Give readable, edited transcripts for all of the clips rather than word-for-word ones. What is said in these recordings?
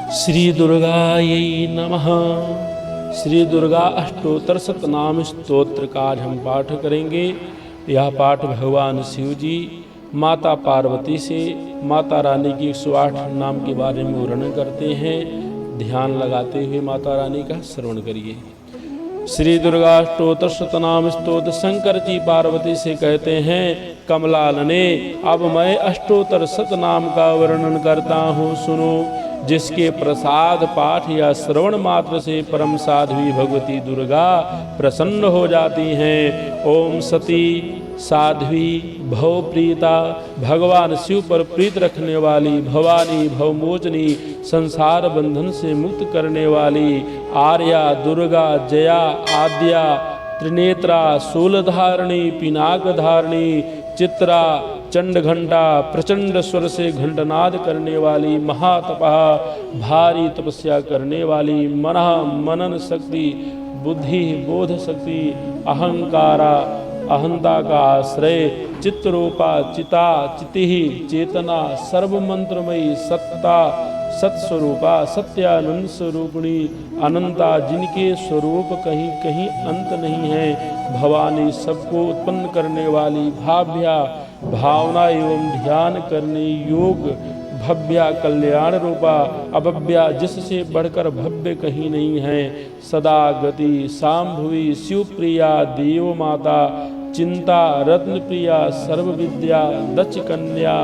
श्री दुर्गायै नमः। श्री दुर्गा अष्टोत्तर शतनाम स्तोत्र का आज हम पाठ करेंगे। यह पाठ भगवान शिव जी माता पार्वती से माता रानी की 108 नाम के बारे में वर्णन करते हैं। ध्यान लगाते हुए माता रानी का श्रवण करिए। श्री दुर्गा अष्टोत्तर शतनाम स्तोत्र शंकर जी पार्वती से कहते हैं, कमलालने अब मैं अष्टोत्तर शतनाम का वर्णन करता हूँ, सुनो। जिसके प्रसाद पाठ या श्रवण मात्र से परम साध्वी भगवती दुर्गा प्रसन्न हो जाती हैं। ओम सती साध्वी भवप्रीता, भगवान शिव पर प्रीत रखने वाली, भवानी भवमोचनी, संसार बंधन से मुक्त करने वाली, आर्या दुर्गा जया आद्या त्रिनेत्रा शूलधारिणी पिनाक धारिणी चित्रा चंड घंटा प्रचंड स्वर से घंटनाद करने वाली, महातपः भारी तपस्या करने वाली, मनः मनन शक्ति, बुद्धि बोध शक्ति, अहंकारा अहंता का आश्रय, चित्तरूपा चिता चिति चेतना, सर्वमंत्रमयी सत्ता सत्स्वरूपा, सत्यानंद स्वरूपिणी, अनंता जिनके स्वरूप कहीं कहीं अंत नहीं है, भवानी सबको उत्पन्न करने वाली, भाव्या भावना एवं ध्यान करने योग, भव्या कल्याण रूपा, अभव्या जिससे बढ़कर भव्य कहीं नहीं है, सदा गति सांभवी शिवप्रिया देव माता, चिंता रत्न प्रिया सर्व विद्या, दक्ष कन्या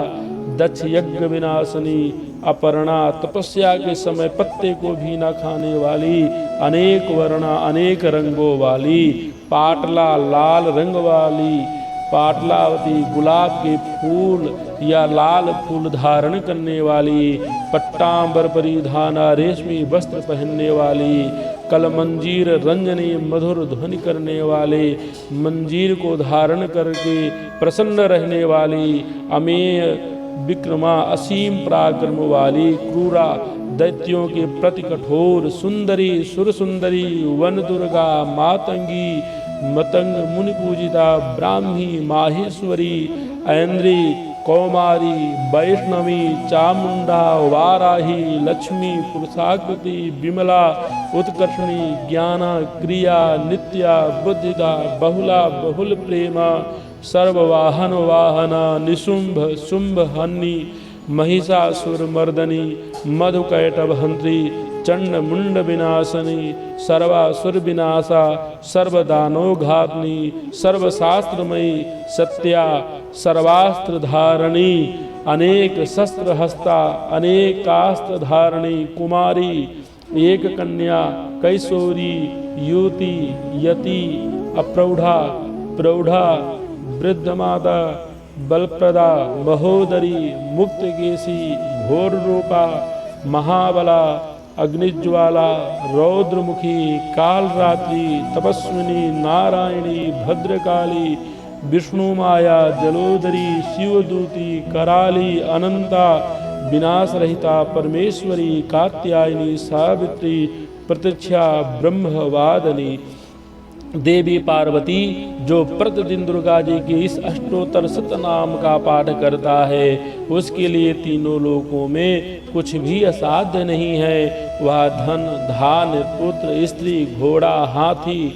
दक्ष यज्ञ विनाशनी, अपर्णा तपस्या के समय पत्ते को भी न खाने वाली, अनेक वर्णा अनेक रंगों वाली, पाटला लाल रंग वाली, पाटलावती गुलाब के फूल या लाल फूल धारण करने वाली, पट्टांबर परिधाना रेशमी वस्त्र पहनने वाली, कलमंजीर रंजनी मधुर ध्वनि करने वाले, मंजीर को धारण करके प्रसन्न रहने वाली, अमेय विक्रमा असीम पराक्रम वाली, क्रूरा दैत्यों के प्रति कठोर, सुंदरी सुर सुंदरी, वन दुर्गा मातंगी मतंग मुनि पूजिता, ब्राह्मी माहेश्वरी, ऐन्द्री कौमारी वैष्णवी, चामुंडा वाराही, लक्ष्मी पुरुषाकृति, विमला उत्कर्षणी, ज्ञाना क्रिया नित्या, बुद्धिदा बहुला बहुल प्रेमा, सर्ववाहन वाहना, निशुंभ शुंभ हन्नी, महिषासुर मर्दनी, मधुकैटभ हंत्री, चंड मुंड विनाशनी, सर्वासुर विनाशा, सर्वदानो घातनी, सर्वशास्त्रमयी, सत्या सर्वास्त्र धारणी, अनेक शस्त्र हस्ता, अनेकास्त्र धारणी, कुमारी, एक कन्या, कैशोरी, युवती, यति, अप्रौढ़ा, प्रौढ़ा, वृद्ध माता, बलप्रदा, महोदरी, मुक्तकेशी, घोर रूपा, महाबला, अग्निज्वाला, रौद्रमुखी, कालरात्रि, तपस्विनी, नारायणी, भद्रकाली, विष्णु माया, जलोदरी, शिवदूती, कराली, अनंता, विनाश रहिता, परमेश्वरी, कात्यायनी, सावित्री, प्रतीक्षा, ब्रह्मवादनी, देवी पार्वती जो प्रतिदिन दुर्गा जी के इस अष्टोत्तर शतनाम का पाठ करता है, उसके लिए तीनों लोकों में कुछ भी असाध्य नहीं है। वह धन धान पुत्र स्त्री घोड़ा हाथी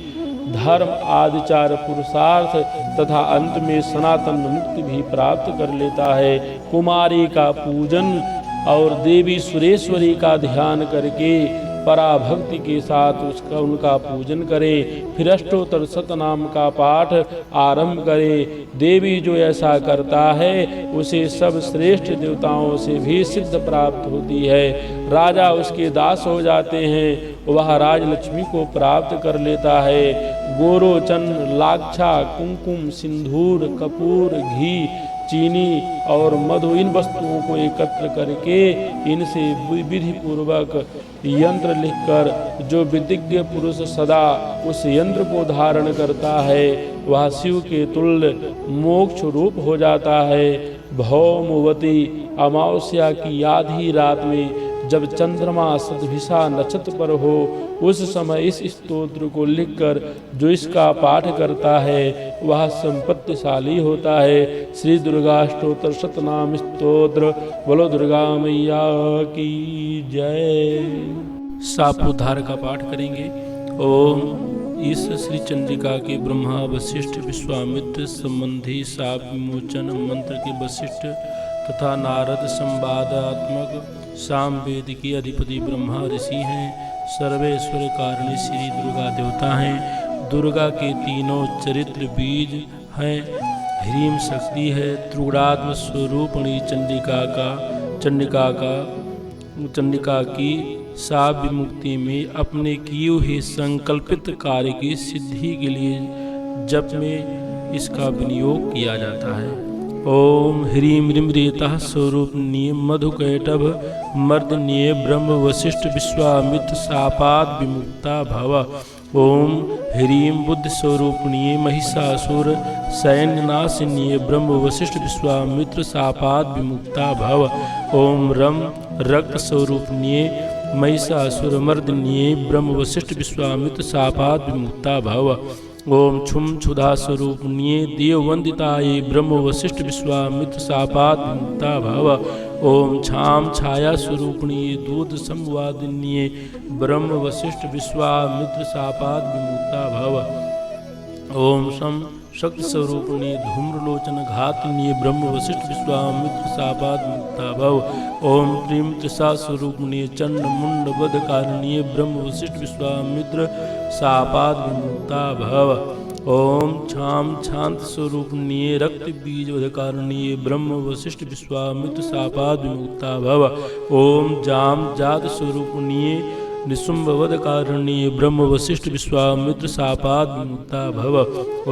धर्म आदि 4 पुरुषार्थ तथा अंत में सनातन मुक्ति भी प्राप्त कर लेता है। कुमारी का पूजन और देवी सुरेश्वरी का ध्यान करके पराभक्ति के साथ उनका पूजन करे, फिर अष्टोत्तर शतनाम का पाठ आरंभ करे। देवी जो ऐसा करता है उसे सब श्रेष्ठ देवताओं से भी सिद्ध प्राप्त होती है। राजा उसके दास हो जाते हैं, वह राजलक्ष्मी को प्राप्त कर लेता है। गोरोचन लाक्षा कुमकुम सिंदूर कपूर घी चीनी और मधु इन वस्तुओं को एकत्र करके इनसे विधि पूर्वक यंत्र लिखकर जो विदिज्ञ पुरुष सदा उस यंत्र को धारण करता है वह शिव के तुल्य मोक्ष रूप हो जाता है। भौमवती अमावस्या की आधी रात में जब चंद्रमा सतभिषा नक्षत्र पर हो उस समय इस स्तोत्र को लिखकर जो इसका पाठ करता है वह संपत्तिशाली होता है। श्री दुर्गा अष्टोत्तर शतनाम स्तोत्र। बोलो दुर्गा मैया की जय। सापोद्धार का पाठ करेंगे। ओम इस श्री चंद्रिका के ब्रह्मा वशिष्ठ विश्वामित्र संबंधी शाप विमोचन मंत्र के वशिष्ठ तथा नारद संवादात्मक सामवेद के अधिपति ब्रह्मा ऋषि हैं। सर्वेश्वर कारिणी श्री दुर्गा देवता हैं। दुर्गा के तीनों चरित्र बीज हैं। ह्रीम शक्ति है। त्रिगुणात्म स्वरूपणी चंडिका की शाप विमुक्ति में अपने किए हुए संकल्पित कार्य की सिद्धि के लिए जप में इसका विनियोग किया जाता है। ओम ह्रीम ह्रीम रेता स्वरूपनीय मधुकैटभ मर्दनीय ब्रह्म वशिष्ठ विश्वामित्र शापाद विमुक्ता भव। ओम ह्रीम बुद्ध स्वरूपनीय महिषासुर सैन्यनाशिनीय ब्रह्म वशिष्ठ विश्वामित्र शापाद विमुक्ता भव। ओम रम रक्त स्वरूपनीय महिषासुर मर्दनीय ब्रह्म वशिष्ठ विश्वामित्र शापाद विमुक्ता भव। ओम छुम क्षुधा स्वरूपनीय देववंदिताये ब्रह्म वशिष्ठ विश्वामित्र शापाद विमुक्ता भव। ओम छाम छाया स्वरूपनीय दूध संवादिनीय ब्रह्म वशिष्ठ विश्वामित्र शापाद विमुक्ता भव। ओम शम शक्ति स्वरूपनीय धूम्रलोचन घातनीय ब्रह्म वशिष्ठ विश्वामित्र शापाद मुक्ता भव। ओम त्रिम त्रिषा स्वरूपनीय चंड मुंड वध कारणीय ब्रह्म वशिष्ठ विश्वामित्र शापाद विमुक्ता भव। ओम छाम शांत स्वरूपनीय रक्त बीज वध कारणीय ब्रह्म वशिष्ठ विश्वामित्र शापाद विमुक्ता भव। ओम जाम जात स्वरूपनीय निशुंभवद कारणीय ब्रह्म वशिष्ठ विश्वामित्र शापाद विमुक्ता भव।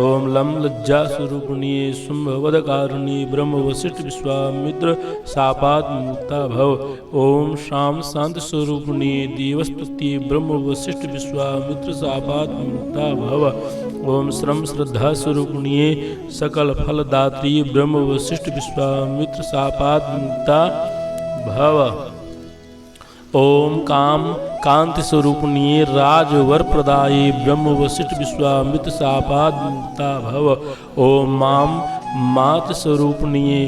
ओम लम लज्जा स्वरूपनीय शुंभवद कारणीय ब्रह्म वशिष्ठ विश्वामित्र शापाद विमुक्ता भव। ओम शाम शांत स्वरूपनीय देवस्तुति ब्रह्म वशिष्ठ विश्वामित्र शापाद विमुक्ता भव। ओम श्रम श्रद्धा स्वरूपनीय सकल फलदात्री ब्रह्म वशिष्ठ विश्वामित्र शापाद विमुक्ता भव। ओम काम कांति स्वरूपनीय राजवर प्रदायी ब्रह्म वशिष्ठ विश्वामित्र शापाद विमुक्ता भव। ओम माम मात स्वरूपनीय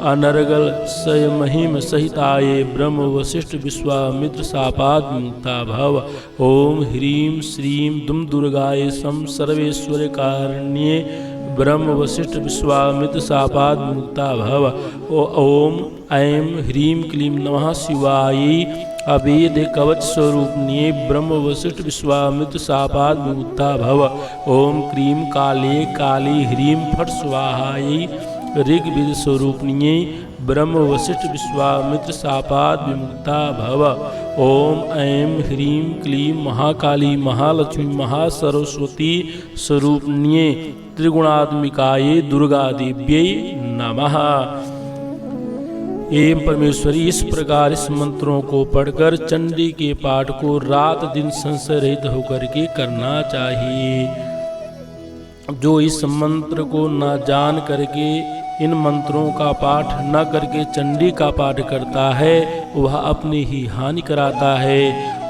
अनर्गल स्वयं सहिताये ब्रह्म वशिष्ठ विश्वामित्र शापाद विमुक्ता भव। ओम ह्रीं श्रीं दुम दुर्गाये सम सर्वेश्वर कारण्ये ब्रह्म वशिष्ठ विश्वामित्र शापाद विमुक्ता भव। ओम ऐं ह्रीं क्लीं नमः शिवायै अवेद कवच स्वरूपनीय ब्रह्म वशिष्ठ विश्वामित्र शापाद विमुक्ता भव। ओम क्रीं काले काली ह्रीं फट स्वाहायै ऋग्वेद स्वरूपनीय ब्रह्म वशिष्ठ विश्वामित्र शापाद विमुक्ता भव। ओम ऐं ह्रीं क्लीं महाकाली महालक्ष्मी महासरस्वती स्वरूपनीय त्रिगुणात्मिकायै दुर्गा देव्यै नमः। एवं परमेश्वरी इस प्रकार इस मंत्रों को पढ़कर चंडी के पाठ को रात दिन संशय रहित होकर के करना चाहिए। जो इस मंत्र को न जान करके इन मंत्रों का पाठ न करके चंडी का पाठ करता है वह अपनी ही हानि कराता है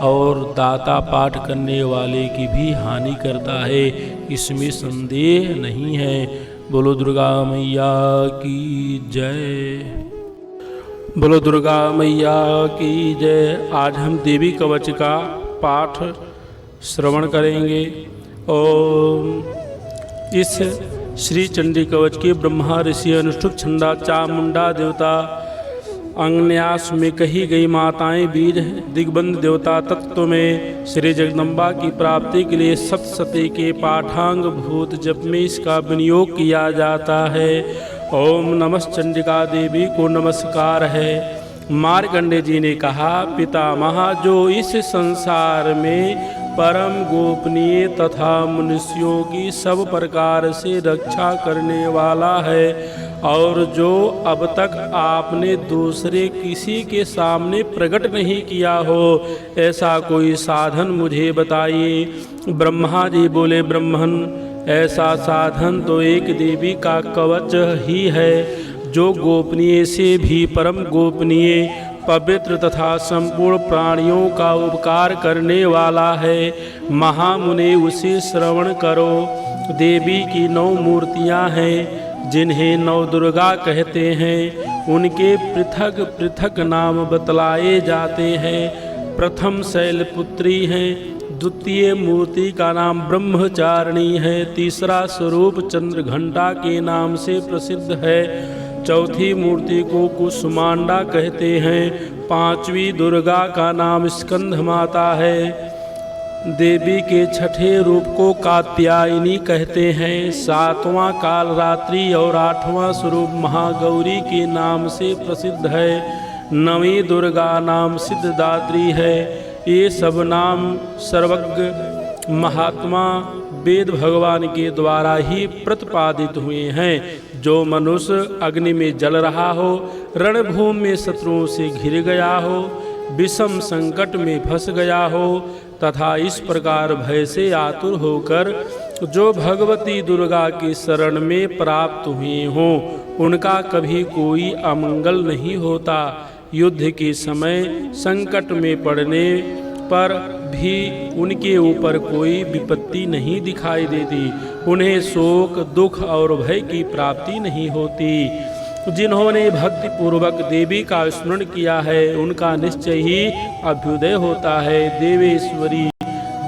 और दाता पाठ करने वाले की भी हानि करता है, इसमें संदेह नहीं है। बोलो दुर्गा मैया की जय। बोलो दुर्गा मैया की जय। आज हम देवी कवच का पाठ श्रवण करेंगे। ओम इस श्री चंडी कवच के ब्रह्मा ऋषि अनुष्ठुप छंदा चामुंडा देवता अंगन्यास में कही गई माताएं बीज दिग्बंध देवता तत्व में श्री जगदम्बा की प्राप्ति के लिए सप्तशती के पाठांग भूत जप में इसका विनियोग किया जाता है। ओम नमः चंडिका देवी को नमस्कार है। मार्कंडे जी ने कहा, पितामह जो इस संसार में परम गोपनीय तथा मनुष्यों की सब प्रकार से रक्षा करने वाला है और जो अब तक आपने दूसरे किसी के सामने प्रकट नहीं किया हो, ऐसा कोई साधन मुझे बताइए। ब्रह्मा जी बोले, ब्रह्मन ऐसा साधन तो एक देवी का कवच ही है जो गोपनीय से भी परम गोपनीय पवित्र तथा संपूर्ण प्राणियों का उपकार करने वाला है। महामुने उसे श्रवण करो। देवी की 9 मूर्तियां हैं जिन्हें 9 दुर्गा कहते हैं। उनके पृथक पृथक नाम बतलाए जाते हैं। प्रथम शैलपुत्री हैं, द्वितीय मूर्ति का नाम ब्रह्मचारिणी है, तीसरा स्वरूप चंद्रघंटा के नाम से प्रसिद्ध है, चौथी मूर्ति को कुसुमांडा कहते हैं, पांचवी दुर्गा का नाम स्कंध माता है, देवी के छठे रूप को कात्यायनी कहते हैं, सातवां कालरात्रि और आठवां स्वरूप महागौरी के नाम से प्रसिद्ध है, नवीं दुर्गा नाम सिद्धदात्री है। ये सब नाम सर्वज्ञ महात्मा वेद भगवान के द्वारा ही प्रतिपादित हुए हैं। जो मनुष्य अग्नि में जल रहा हो, रणभूमि में शत्रुओं से घिर गया हो, विषम संकट में फंस गया हो तथा इस प्रकार भय से आतुर होकर जो भगवती दुर्गा की शरण में प्राप्त हुए हों, उनका कभी कोई अमंगल नहीं होता। युद्ध के समय संकट में पड़ने पर भी उनके ऊपर कोई विपत्ति नहीं दिखाई देती। उन्हें शोक, दुख और भय की प्राप्ति नहीं होती। जिन्होंने भक्ति पूर्वक देवी का स्मरण किया है, उनका निश्चय ही अभ्युदय होता है। देवेश्वरी,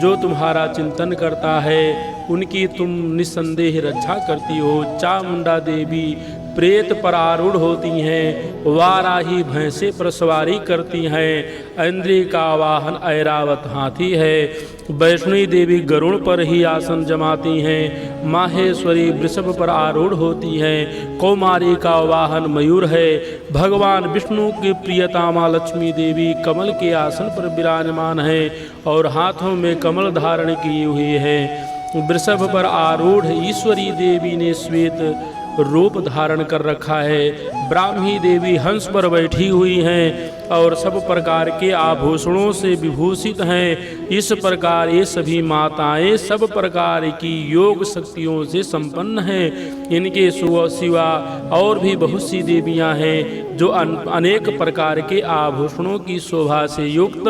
जो तुम्हारा चिंतन करता है, उनकी तुम निस्संदेह रक्षा करती हो। चामुंडा देवी प्रेत पर आरूढ़ होती हैं, वाराही भैंसे पर सवारी करती हैं, इंद्री का वाहन ऐरावत हाथी है, वैष्णवी देवी गरुड़ पर ही आसन जमाती हैं, माहेश्वरी वृषभ पर आरूढ़ होती हैं, कौमारी का वाहन मयूर है, भगवान विष्णु की प्रियतमा लक्ष्मी देवी कमल के आसन पर विराजमान है और हाथों में कमल धारण किए हुए हैं। वृषभ पर आरूढ़ ईश्वरी देवी ने श्वेत रूप धारण कर रखा है। ब्राह्मी देवी हंस पर बैठी हुई हैं और सब प्रकार के आभूषणों से विभूषित हैं। इस प्रकार ये सभी माताएं सब प्रकार की योग शक्तियों से संपन्न हैं। इनके सिवा और भी बहुत सी देवियां हैं जो अनेक प्रकार के आभूषणों की शोभा से युक्त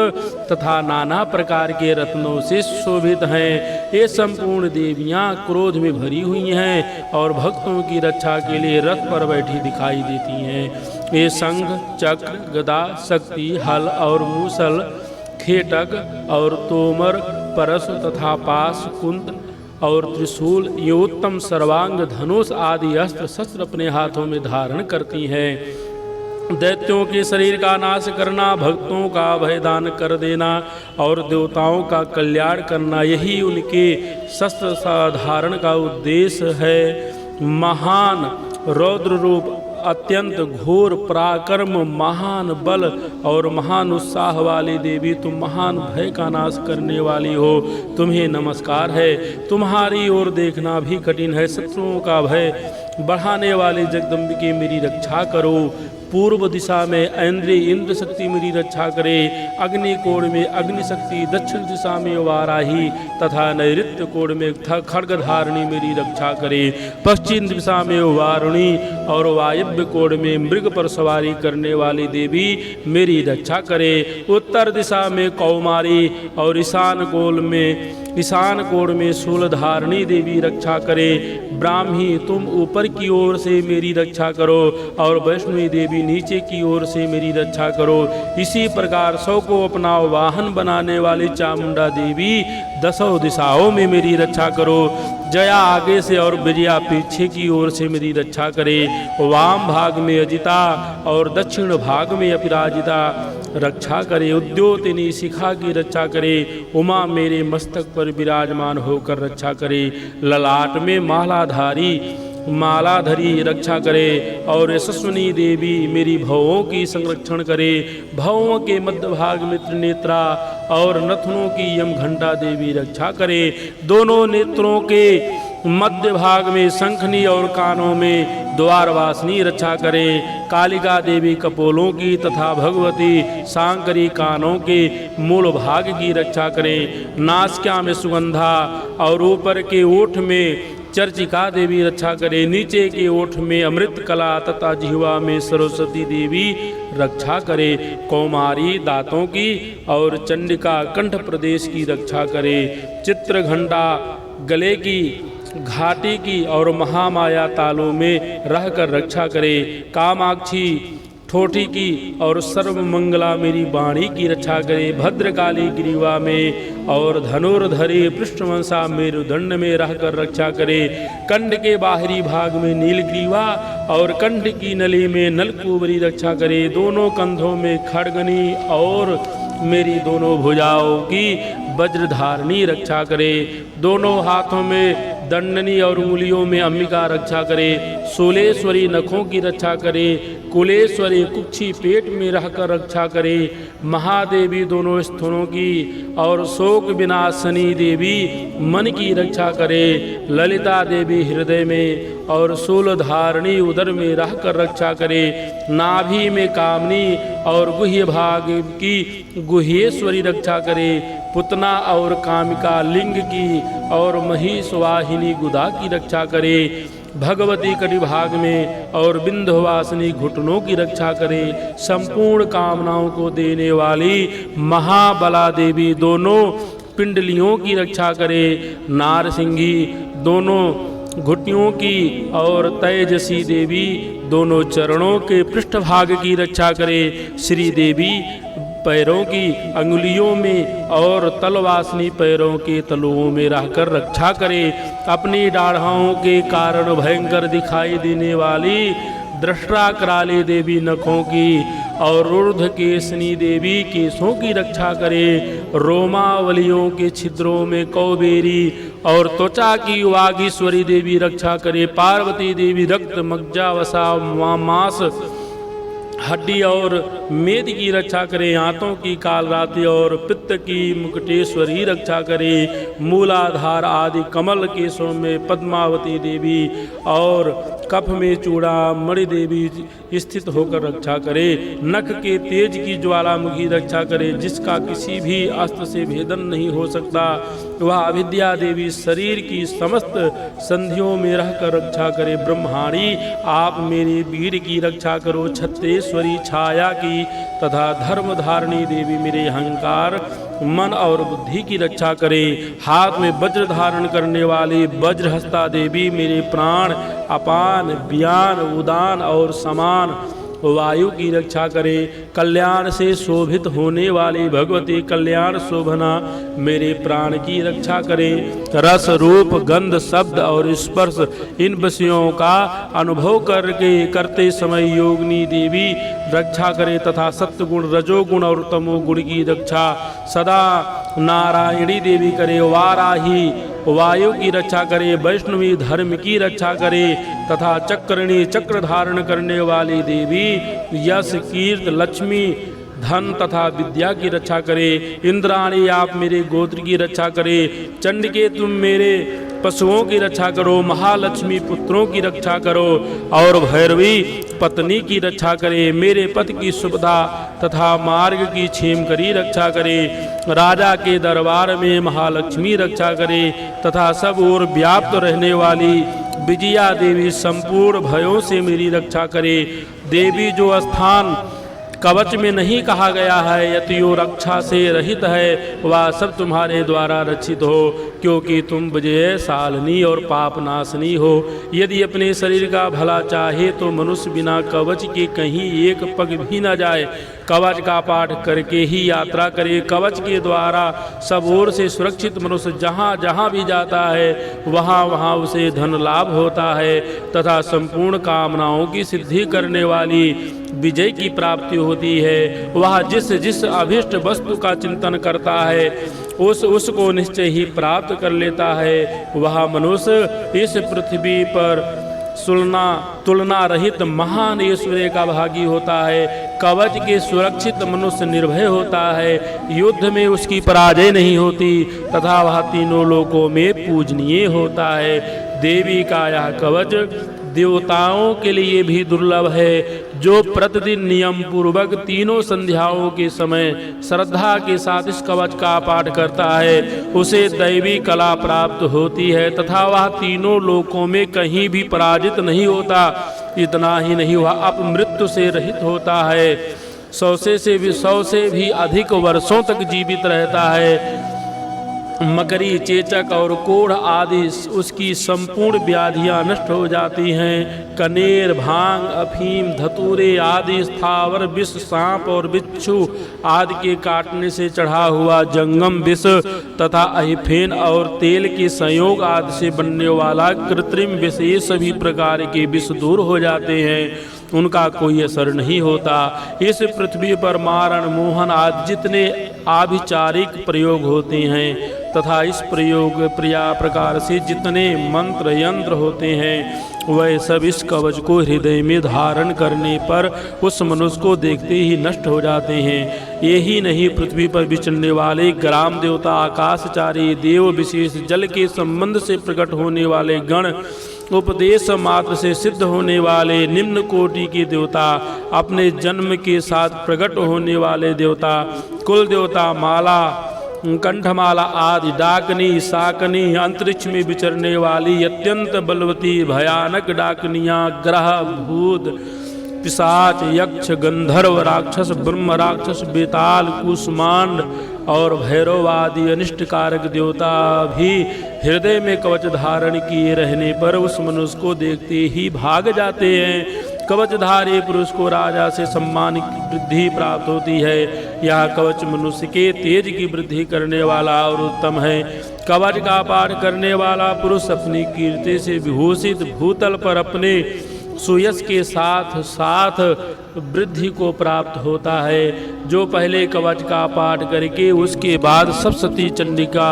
तथा नाना प्रकार के रत्नों से शोभित हैं। ये संपूर्ण देवियां क्रोध में भरी हुई हैं और भक्तों की रक्षा के लिए रथ पर बैठी दिखाई देती हैं। ये शंख, चक्र, गदा, शक्ति, हल और मूसल, खेटक और तोमर, परशु तथा पाश, कुंद और त्रिशूल, ये उत्तम सर्वांग, धनुष आदि अस्त्र शस्त्र अपने हाथों में धारण करती हैं। दैत्यों के शरीर का नाश करना, भक्तों का अभयदान कर देना और देवताओं का कल्याण करना, यही उनके शस्त्र धारण का उद्देश्य है। महान रौद्र रूप, अत्यंत घोर पराक्रम, महान बल और महान उत्साह वाली देवी, तुम महान भय का नाश करने वाली हो, तुम्हें नमस्कार है। तुम्हारी ओर देखना भी कठिन है। शत्रुओं का भय बढ़ाने वाली जगदम्बिके मेरी रक्षा करो। पूर्व दिशा में ऐन्द्री इंद्र शक्ति मेरी रक्षा करे, अग्निकोण में अग्नि शक्ति, दक्षिण दिशा में वाराही तथा नैऋत्य कोण में खड्गधारिणी मेरी रक्षा करे, पश्चिम दिशा में वारुणी और वायव्य कोण में मृग पर सवारी करने वाली देवी मेरी रक्षा करे, उत्तर दिशा में कौमारी और ईशान कोण में शूलधारिणी देवी रक्षा करे। ब्राह्मी, तुम ऊपर की ओर से मेरी रक्षा करो और वैष्णवी देवी नीचे की ओर से मेरी रक्षा करो। इसी प्रकार 100 को अपना वाहन बनाने वाली चामुंडा देवी 10 दिशाओं में मेरी रक्षा करो। जया आगे से और विजया पीछे की ओर से मेरी रक्षा करे। वाम भाग में अजिता और दक्षिण भाग में अपराजिता रक्षा करे। उद्योतिनी शिखा की रक्षा करे। उमा मेरे मस्तक पर विराजमान होकर रक्षा करे। ललाट में मालाधरी रक्षा करे और यशस्विनी देवी मेरी भवों की संरक्षण करे। भवों के मध्य भाग में त्रिनेत्रा और नथनों की यमघंटा देवी रक्षा करे। दोनों नेत्रों के मध्य भाग में शंखनी और कानों में द्वारवासिनी रक्षा करे। कालिका देवी कपोलों की तथा भगवती सांकरी कानों के मूल भाग की रक्षा करे। नासिका में सुगंधा और ऊपर के ओठ में चर्चिका देवी रक्षा करे। नीचे के ओठ में अमृत कला तथा जिह्वा में सरस्वती देवी रक्षा करे। कौमारी दांतों की और चंडिका कंठ प्रदेश की रक्षा करे। चित्रघंटा गले की, घाटी की और महामाया तालों में रहकर रक्षा करे। कामाक्षी ठोठी की और सर्वमंगला मेरी वाणी की रक्षा करे। भद्रकाली ग्रीवा में और धनुर्धरी पृष्ठवंशा मेरुदंड में रहकर रक्षा करे। कंठ के बाहरी भाग में नीलग्रीवा और कंठ की नली में नलकुबरी रक्षा करे। दोनों कंधों में खड़गनी और मेरी दोनों भुजाओं की वज्रधारणी रक्षा करे। दोनों हाथों में दंडनी और उंगलियों में अंबिका रक्षा करे। शूलेश्वरी नखों की रक्षा करे। कुलेश्वरी कुक्षी पेट में रहकर रक्षा करे। महादेवी दोनों स्तनों की और शोक विनाशनी देवी मन की रक्षा करे। ललिता देवी हृदय में और शूलधारणी उदर में रहकर रक्षा करे। नाभि में कामनी और गुह्य भाग की गुह्येश्वरी रक्षा करे। पुतना और कामिका लिंग की और महिषवाहिनी गुदा की रक्षा करे। भगवती कटि भाग में और बिंध्यवासिनी घुटनों की रक्षा करे। संपूर्ण कामनाओं को देने वाली महाबला देवी दोनों पिंडलियों की रक्षा करे। नारसिंही दोनों घुटियों की और तेजसी देवी दोनों चरणों के पृष्ठभाग की रक्षा करे। श्री देवी पैरों की अंगुलियों में और तलवासनी पैरों के तलुओं में रहकर रक्षा करे। अपनी डाढ़ाओं के कारण भयंकर दिखाई देने वाली दृष्टा कराली देवी नखों की और ऊर्ध्व केसनी देवी केशों की रक्षा करे। रोमावलियों के छिद्रों में कौबेरी और त्वचा की वागीश्वरी देवी रक्षा करे। पार्वती देवी रक्त मज्जा वसा मांस हड्डी और मेद की रक्षा करे। आंतों की कालरात्रि और पित्त की मुकुटेश्वरी रक्षा करे। मूलाधार आदि कमल केशों में पद्मावती देवी और कफ में चूड़ामणि देवी स्थित होकर रक्षा करे। नख के तेज की ज्वालामुखी रक्षा करे। जिसका किसी भी अस्त्र से भेदन नहीं हो सकता वह अविद्या देवी शरीर की समस्त संधियों में रहकर रक्षा करे। ब्रह्माणी आप मेरे वीर की रक्षा करो। छत्तेश्वरी छाया की तथा धर्मधारिणी देवी मेरे अहंकार मन और बुद्धि की रक्षा करे। हाथ में वज्र धारण करने वाली वज्रहस्ता देवी मेरे प्राण अपान व्यान उदान और समान वायु की रक्षा करे। कल्याण से शोभित होने वाली भगवती कल्याण शोभना मेरे प्राण की रक्षा करे। रस रूप गंध शब्द और स्पर्श इन विषयों का अनुभव करते समय योगिनी देवी रक्षा करे तथा सत्वगुण रजोगुण और तमोगुण की रक्षा सदा नारायणी देवी करे। वाराही वायु की रक्षा करे। वैष्णवी धर्म की रक्षा करे तथा चक्रणी चक्र धारण करने वाली देवी यश कीर्त लक्ष्मी धन तथा विद्या की रक्षा करे। इंद्राणी आप मेरे गोत्र की रक्षा करे। चंडिके तुम मेरे पशुओं की रक्षा करो। महालक्ष्मी पुत्रों की रक्षा करो और भैरवी पत्नी की रक्षा करे। मेरे पति की सुविधा तथा मार्ग की क्षेमकरी रक्षा करे। राजा के दरबार में महालक्ष्मी रक्षा करे तथा सब ओर व्याप्त रहने वाली विजया देवी संपूर्ण भयों से मेरी रक्षा करे। देवी जो स्थान कवच में नहीं कहा गया है यतियो रक्षा से रहित है वह सब तुम्हारे द्वारा रक्षित हो, क्योंकि तुम विजय शालिनी और पापनाशनी हो। यदि अपने शरीर का भला चाहे तो मनुष्य बिना कवच के कहीं एक पग भी न जाए। कवच का पाठ करके ही यात्रा करे। कवच के द्वारा सब ओर से सुरक्षित मनुष्य जहाँ जहाँ भी जाता है वहाँ वहाँ उसे धन लाभ होता है तथा संपूर्ण कामनाओं की सिद्धि करने वाली विजय की प्राप्ति होती है। वह जिस जिस अभिष्ट वस्तु का चिंतन करता है उसको निश्चय ही प्राप्त कर लेता है। वह मनुष्य इस पृथ्वी पर तुलना रहित महान ऐश्वर्य का भागी होता है। कवच के सुरक्षित मनुष्य निर्भय होता है। युद्ध में उसकी पराजय नहीं होती तथा वह तीनों लोकों में पूजनीय होता है। देवी का यह कवच देवताओं के लिए भी दुर्लभ है। जो प्रतिदिन नियम पूर्वक तीनों संध्याओं के समय श्रद्धा के साथ इस कवच का पाठ करता है उसे दैवी कला प्राप्त होती है तथा वह तीनों लोकों में कहीं भी पराजित नहीं होता। इतना ही नहीं, वह अपमृत्यु से रहित होता है, 100 से भी अधिक वर्षों तक जीवित रहता है। मकरी, चेचक और कोढ़ आदि उसकी संपूर्ण व्याधियां नष्ट हो जाती हैं। कनेर, भांग, अफीम, धतूरे आदि स्थावर विष, सांप और बिच्छू आदि के काटने से चढ़ा हुआ जंगम विष तथा अहिफेन और तेल के संयोग आदि से बनने वाला कृत्रिम विष, ये सभी प्रकार के विष दूर हो जाते हैं, उनका कोई असर नहीं होता। इस पृथ्वी पर मारण, मोहन आदि जितने आभिचारिक प्रयोग होते हैं तथा इस प्रकार से जितने मंत्र यंत्र होते हैं वह सब इस कवच को हृदय में धारण करने पर उस मनुष्य को देखते ही नष्ट हो जाते हैं। यही नहीं, पृथ्वी पर विचरने वाले ग्राम देवता, आकाशचारी देव, विशेष जल के संबंध से प्रकट होने वाले गण, उपदेश मात्र से सिद्ध होने वाले निम्न कोटि के देवता, अपने जन्म के साथ प्रकट होने वाले देवता, कुल देवता, माला, कंठमाला आदि, डाकनी, साकनी, अंतरिक्ष में विचरने वाली अत्यंत बलवती भयानक डाकनियाँ, ग्रह, भूत, पिशाच, यक्ष, गंधर्व राक्षस, ब्रह्म राक्षस, बेताल, कुष्मांड और भैरव आदि अनिष्टकारक देवता भी हृदय में कवच धारण किए रहने पर उस मनुष्य को देखते ही भाग जाते हैं। कवचधारी पुरुष को राजा से सम्मान की वृद्धि प्राप्त होती है। यह कवच मनुष्य के तेज की वृद्धि करने वाला और उत्तम है। कवच का पाठ करने वाला पुरुष अपनी कीर्ति से विभूषित भूतल पर अपने सुयश के साथ साथ वृद्धि को प्राप्त होता है। जो पहले कवच का पाठ करके उसके बाद सप्तशती चंडिका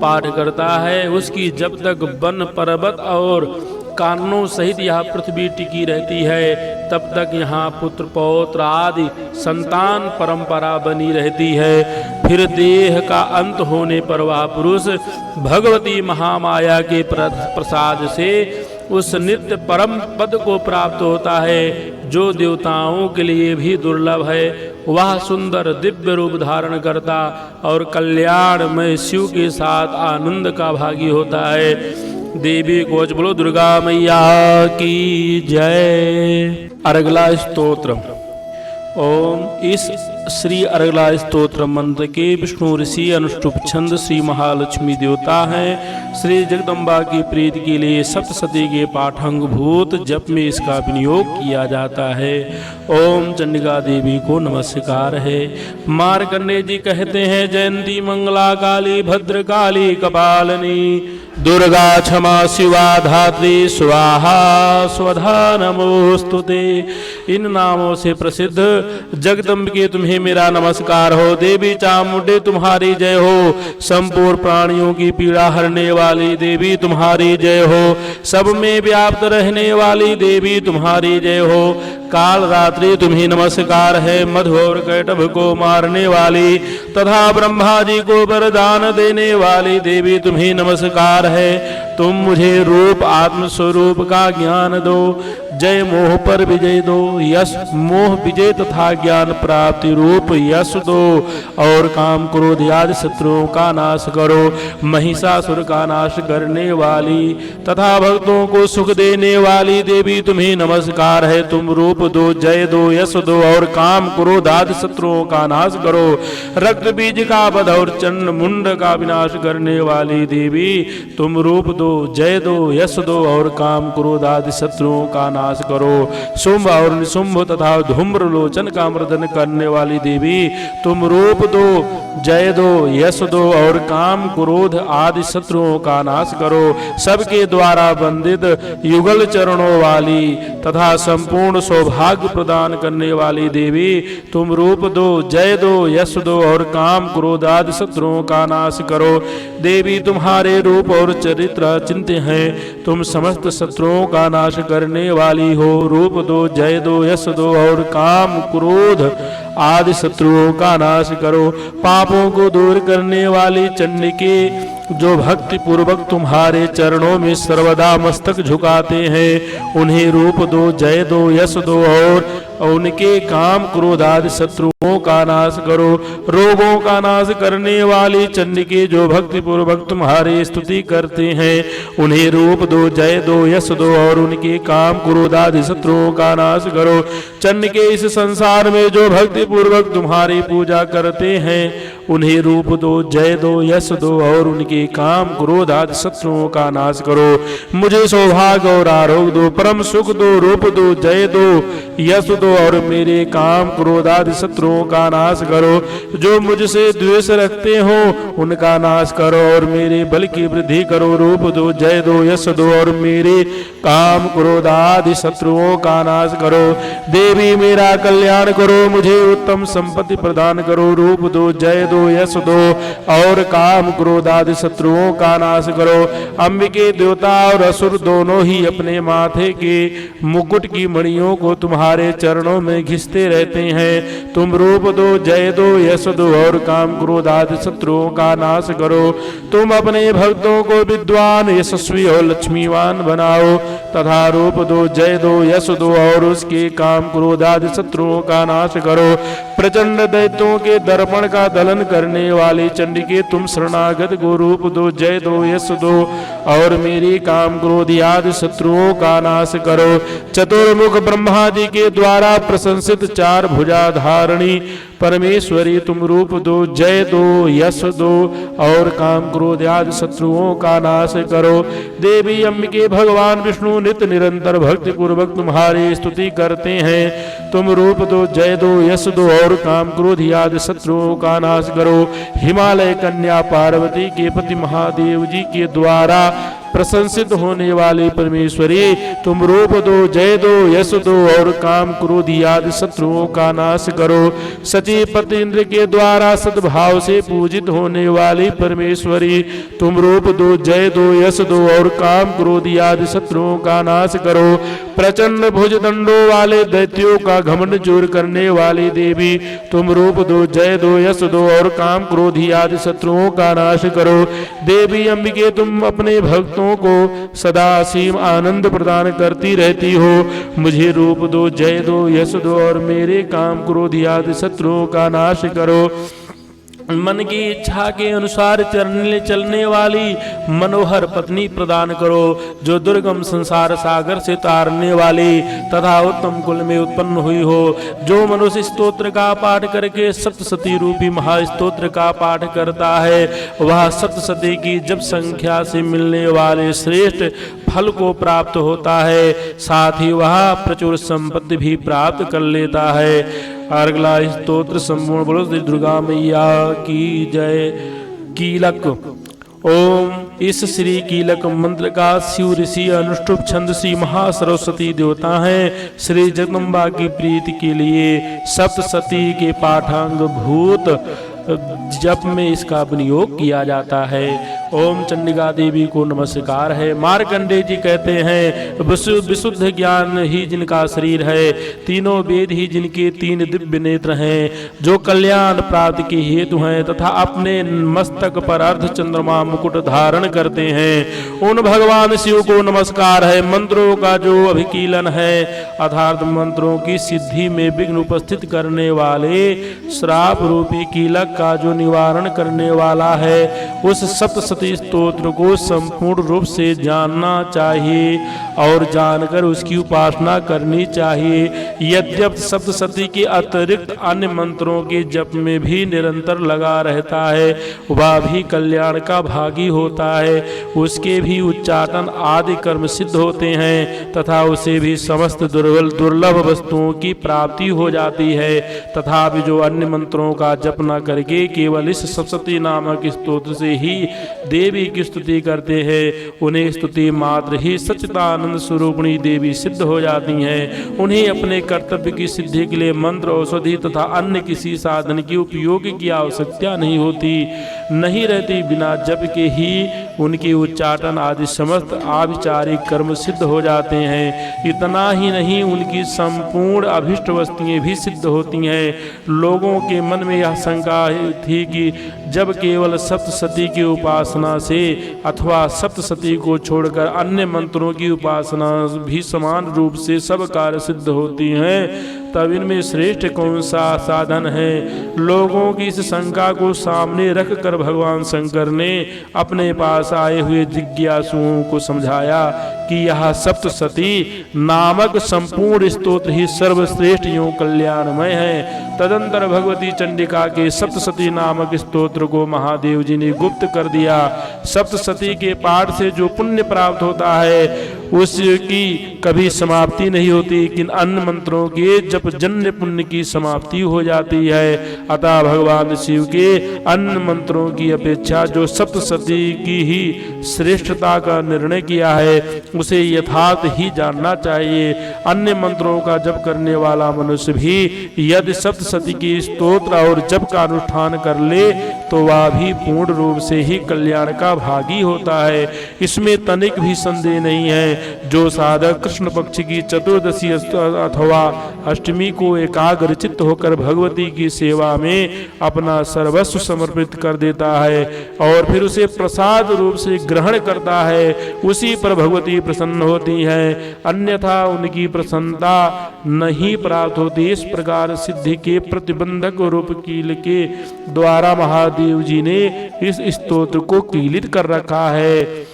पाठ करता है, उसकी जब तक वन, पर्वत और कानों सहित यह पृथ्वी टिकी रहती है तब तक यहाँ पुत्र, पौत्र आदि संतान परंपरा बनी रहती है। फिर देह का अंत होने पर वह पुरुष भगवती महामाया के प्रसाद से उस नित्य परम पद को प्राप्त होता है जो देवताओं के लिए भी दुर्लभ है। वह सुंदर दिव्य रूप धारण करता और कल्याणमय शिव के साथ आनंद का भागी होता है। देवी कोच बोलो दुर्गा मैया की जय। अर्गला स्तोत्र। ओम इस श्री अर्गला स्तोत्र मंत्र के विष्णु ऋषि अनुष्टुप छंद श्री महालक्ष्मी देवता हैं। श्री जगदम्बा की प्रीति के लिए सप्तशती के पाठंग भूत जप में इसका विनियोग किया जाता है। ओम चंडिका देवी को नमस्कार है। मार्कंडेय जी कहते हैं, जयंती मंगला काली भद्रकाली कपालिनी दुर्गा क्षमा शिवा धात्री स्वाहा स्वधा नमोस्तुते। इन नामों से प्रसिद्ध जगदम्बिके तुम्हें मेरा नमस्कार हो। देवी चामुंडे तुम्हारी जय हो। संपूर्ण प्राणियों की पीड़ा हरने वाली देवी तुम्हारी जय हो। सब में व्याप्त रहने वाली देवी तुम्हारी जय हो। काल रात्रि तुम्हें नमस्कार है। मधु और कैटभ को मारने वाली तथा ब्रह्मा जी को वरदान देने वाली देवी तुम्हें नमस्कार है। तुम मुझे रूप आत्म स्वरूप का ज्ञान दो। जय मोह पर विजय दो। यश मोह विजय तथा ज्ञान प्राप्ति रूप यश दो और काम क्रोध आदि शत्रुओं का नाश करो। महिषासुर का नाश करने वाली तथा भक्तों को सुख देने वाली देवी तुम्हें नमस्कार है। तुम रूप दो, जय दो, यश दो और काम क्रोध आदि शत्रुओं का नाश करो। रक्त बीज का वध और चंड मुंड का विनाश करने वाली देवी तुम रूप दो, जय दो, यश दो और काम क्रोध आदि शत्रुओं का नाश करो। शुंभ और निशुंभ तथा धूम्र लोचन का मर्दन करने वाली देवी तुम रूप दो, जय दो, यश दो और काम क्रोध आदि शत्रुओं का नाश करो। सबके द्वारा वंदित युगल चरणों वाली तथा संपूर्ण सौभाग्य प्रदान करने वाली देवी तुम रूप दो, जय दो, यश दो और काम क्रोध आदि शत्रुओं का नाश करो। देवी तुम्हारे रूप और चरित्र अचिंत्य हैं। तुम समस्त शत्रुओं का नाश करने वाली हो। रूप दो, जय दो, यश दो और काम क्रोध आदि शत्रुओं का नाश करो। पापों को दूर करने वाली चंडिके जो भक्ति पूर्वक तुम्हारे चरणों में सर्वदा मस्तक झुकाते हैं, उन्हें रूप दो, जय दो, यश दो और उनके काम क्रोध आदि शत्रुओं का नाश करो। रोगों का नाश करने वाली चंडिके जो भक्ति पूर्वक तुम्हारी स्तुति करते हैं, उन्हें रूप दो, जय दो, यश दो और उनके काम क्रोध आदि शत्रुओं का नाश करो। चंडिके इस संसार में जो भक्ति पूर्वक तुम्हारी पूजा करते हैं, उन्हें रूप दो, जय दो, यश दो और उनके काम क्रोध आदि शत्रुओं का नाश करो। मुझे सौभाग्य और आरोग्य दो, परम सुख दो, रूप दो, जय दो, यश दो और मेरे काम क्रोध आदि शत्रुओं का नाश करो। जो मुझसे द्वेष रखते हो उनका नाश करो और मेरे बल की वृद्धि करो। रूप दो, जय दो, यश दो और मेरे काम क्रोध आदि शत्रुओं का नाश करो। देवी मेरा कल्याण करो, मुझे उत्तम संपत्ति प्रदान करो। रूप दो, जय दो, यश दो और काम क्रोध आदि शत्रुओं का नाश करो। अंबिके देवता और असुर दोनों ही अपने माथे के मुकुट की मणियों को तुम्हारे चरणों में घिसते रहते हैं। तुम रूप दो, जय दो, यश दो और काम क्रोध आदि शत्रुओं का नाश करो। तुम अपने भक्तों को विद्वान, यशस्वी और लक्ष्मीवान बनाओ तथा रूप दो, जय दो, यश दो और उसके काम क्रोध आदि शत्रुओं का नाश करो। प्रचंड दैत्यों के दर्पण का दलन करने वाली चंडिके तुम शरणागत को रूप दो, जय दो, यश दो और मेरी काम क्रोध आदि शत्रुओं का नाश करो। चतुर्मुख ब्रह्मादि के द्वारा प्रशंसित चार भुजा धारणी परमेश्वरी तुम रूप दो, जय दो, यश दो और काम क्रोध आदि शत्रुओं का नाश करो। देवी अंबिके भगवान विष्णु नित्य निरंतर भक्ति पूर्वक तुम्हारी स्तुति करते हैं। तुम रूप दो, जय दो, यश दो और काम क्रोध आदि शत्रुओं का नाश करो। हिमालय कन्या पार्वती के पति महादेव जी के द्वारा प्रशंसित होने वाली परमेश्वरी तुम रूप दो, जय दो, यश दो और काम क्रोध आदि शत्रुओं का नाश करो। सचीपति इंद्र के द्वारा सद्भाव से पूजित होने वाली परमेश्वरी तुम रूप दो, जय दो, यश दो और काम क्रोध आदि शत्रुओं का नाश करो। प्रचंड भुजदंडों वाले दैत्यों का घमंड दूर करने वाली देवी तुम रूप दो, जय दो, यश दो और काम क्रोध आदि शत्रुओं का नाश करो। देवी अंबिके तुम अपने भक्तों को सदा असीम आनंद प्रदान करती रहती हो। मुझे रूप दो, जय दो, यश दो और मेरे काम क्रोध आदि शत्रुओं का नाश करो। मन की इच्छा के अनुसार चलने वाली मनोहर पत्नी प्रदान करो, जो दुर्गम संसार सागर से तारने वाली तथा उत्तम कुल में उत्पन्न हुई हो। जो मनुष्य स्तोत्र का पाठ करके सप्तशती रूपी महास्तोत्र का पाठ करता है, वह सप्तशती की जप संख्या से मिलने वाले श्रेष्ठ फल को प्राप्त होता है, साथ ही वह प्रचुर संपत्ति भी प्राप्त कर लेता है। अगला स्तोत्र संपूर्ण बोलो श्री दुर्गा मैया की जय। कीलक। ओम इस श्री कीलक मंत्र का शिव ऋषि अनुष्टुप छंद श्री महासरस्वती देवता हैं। श्री जगदम्बा की प्रीति के लिए सप्तशती के पाठांग भूत जप में इसका विनियोग किया जाता है। ओम चंडिका देवी को नमस्कार है। मार्कंडेय जी कहते हैं, विशुद्ध ज्ञान ही जिनका शरीर है, तीनों वेद ही जिनके तीन दिव्य नेत्र हैं, जो कल्याण प्राप्ति के हेतु हैं तथा अपने मस्तक पर अर्ध चंद्रमा मुकुट धारण करते हैं, उन भगवान शिव को नमस्कार है। मंत्रों का जो अभिकीलन है अर्थात मंत्रों की सिद्धि में विघ्न उपस्थित करने वाले श्राप रूपी कीलक का जो निवारण करने वाला है, उस सप्तशती स्तोत्र को संपूर्ण रूप से जानना चाहिए और जानकर उसकी उपासना करनी चाहिए। यद्यपि सप्तशती के अतिरिक्त अन्य मंत्रों के जप में भी निरंतर लगा रहता है, वह भी कल्याण का भागी होता है। उसके भी उच्चाटन आदि कर्म सिद्ध होते हैं तथा उसे भी समस्त दुर्लभ वस्तुओं की प्राप्ति हो जाती है। तथा भी जो अन्य मंत्रों का जप न करके केवल इस सप्तशती नामक स्तोत्र से ही देवी की स्तुति करते हैं, उन्हें स्तुति मात्र ही सच्चिदानंद स्वरूपिणी देवी सिद्ध हो जाती हैं। उन्हें अपने कर्तव्य की सिद्धि के लिए मंत्र, औषधि तथा अन्य किसी साधन की उपयोग की आवश्यकता नहीं होती, नहीं रहती। बिना जप के ही उनके उच्चाटन आदि समस्त आभिचारिक कर्म सिद्ध हो जाते हैं। इतना ही नहीं, उनकी संपूर्ण अभिष्ट वस्तुएं भी सिद्ध होती हैं। लोगों के मन में यह शंका थी कि जब केवल सप्तसती की उपासना से अथवा सप्तसती को छोड़कर अन्य मंत्रों की उपासना भी समान रूप से सब कार्य सिद्ध होती हैं, तब इनमें श्रेष्ठ कौन सा साधन है। लोगों की इस शंका को सामने रखकर भगवान शंकर ने अपने पास आए हुए जिज्ञासुओं को समझाया कि यह सप्तसती नामक संपूर्ण स्तोत्र ही सर्वश्रेष्ठ एवं कल्याणमय है। तदंतर भगवती चंडिका के सप्तसती नामक स्तोत्र को महादेव जी ने गुप्त कर दिया। सप्तसती के पाठ से जो पुण्य प्राप्त होता है उसकी कभी समाप्ति नहीं होती, लेकिन अन्य मंत्रों के जप जन्य पुण्य की समाप्ति हो जाती है। अतः भगवान शिव के अन्य मंत्रों की अपेक्षा जो सप्तसती की ही श्रेष्ठता का निर्णय किया है उसे यथार्थ ही जानना चाहिए। अन्य मंत्रों का जप करने वाला मनुष्य भी यदि सप्तसती की स्तोत्र और जप का अनुष्ठान कर ले तो वह भी पूर्ण रूप से ही कल्याण का भागी होता है। इसमें तनिक भी संदेह नहीं है। जो साधक कृष्ण पक्ष की चतुर्दशी अथवा अष्टमी को एकाग्र चित्त होकर भगवती की सेवा में अपना सर्वस्व समर्पित कर देता है और फिर उसे प्रसाद रूप से ग्रहण करता है, उसी पर भगवती प्रसन्न होती है, अन्यथा उनकी प्रसन्नता नहीं प्राप्त होती। इस प्रकार सिद्धि के प्रतिबंधक रूप कील के द्वारा महादेव जी ने इस स्तोत्र को कीलित कर रखा है।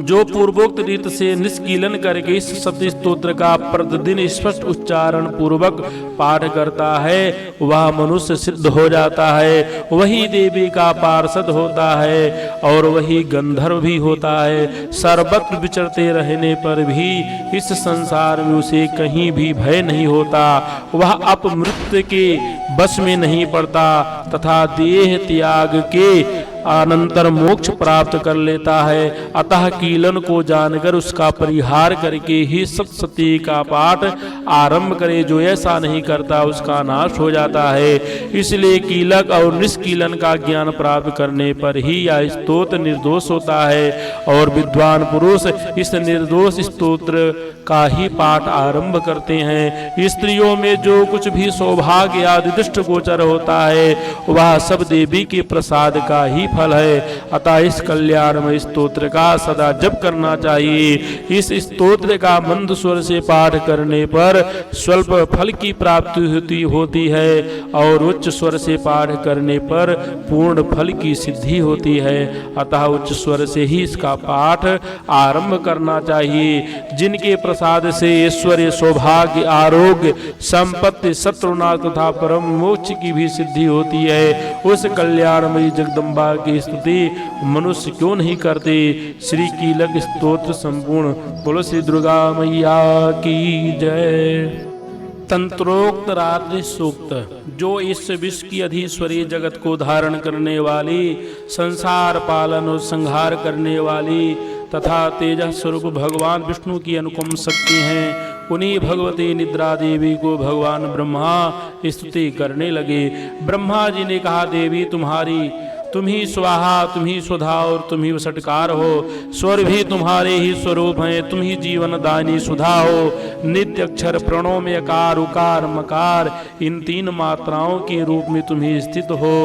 जो पूर्वोक्त रीत से निष्कीलन करके इस शब्द स्तोत्र का प्रतिदिन स्पष्ट उच्चारण पूर्वक पाठ करता है वह मनुष्य सिद्ध हो जाता है, वही देवी का पार्षद होता है और वही गंधर्व भी होता है। सर्वत्र विचरते रहने पर भी इस संसार में उसे कहीं भी भय नहीं होता, वह अपमृत्यु के बस में नहीं पड़ता तथा देह त्याग के अनंतर मोक्ष प्राप्त कर लेता है। अतः कीलन को जानकर उसका परिहार करके ही सप्तसती का पाठ आरंभ करे। जो ऐसा नहीं करता उसका नाश हो जाता है। इसलिए कीलक और निष्कीलन का ज्ञान प्राप्त करने पर ही यह स्तोत्र निर्दोष होता है और विद्वान पुरुष इस निर्दोष स्तोत्र का ही पाठ आरंभ करते हैं। स्त्रियों में जो कुछ भी सौभाग्य आदि दृष्ट गोचर होता है वह सब देवी के प्रसाद का ही फल है। अतः इस कल्याणमय स्तोत्र का सदा जप करना चाहिए। इस स्तोत्र का मंद स्वर से पाठ करने पर स्वल्प फल की प्राप्ति होती है और उच्च स्वर से पाठ करने पर पूर्ण फल की सिद्धि होती है। अतः उच्च स्वर से ही इसका पाठ आरंभ करना चाहिए। जिनके प्रसाद से ऐश्वर्य, सौभाग्य, आरोग्य, संपत्ति, शत्रुनाश तथा परम मोक्ष की भी सिद्धि होती है, उस कल्याणमयी जगदम्बा की स्तुति मनुष्य क्यों नहीं करते। श्री कीलक स्तोत्र संपूर्ण। बोलो श्री दुर्गा मैया की जय। तंत्रोक्त रात्रि सूक्त। जो इस विश्व की अधीश्वरी जगत को धारण करने वाली, संसार पालन और संहार करने वाली तथा तेजस स्वरूप भगवान विष्णु की अनुपम शक्ति हैं, उन्हीं भगवती निद्रा देवी को भगवान ब्रह्मा स्तुति करने लगे। ब्रह्मा जी ने कहा, देवी तुम ही स्वाहा, तुम ही सुधा और तुम ही वसटकार हो। स्वर भी तुम्हारे ही स्वरूप हैं, तुम ही जीवन दायनी सुधा हो। नित्य अक्षर प्रणों में अकार, उकार, मकार, इन तीन मात्राओं के रूप में तुम ही स्थित हो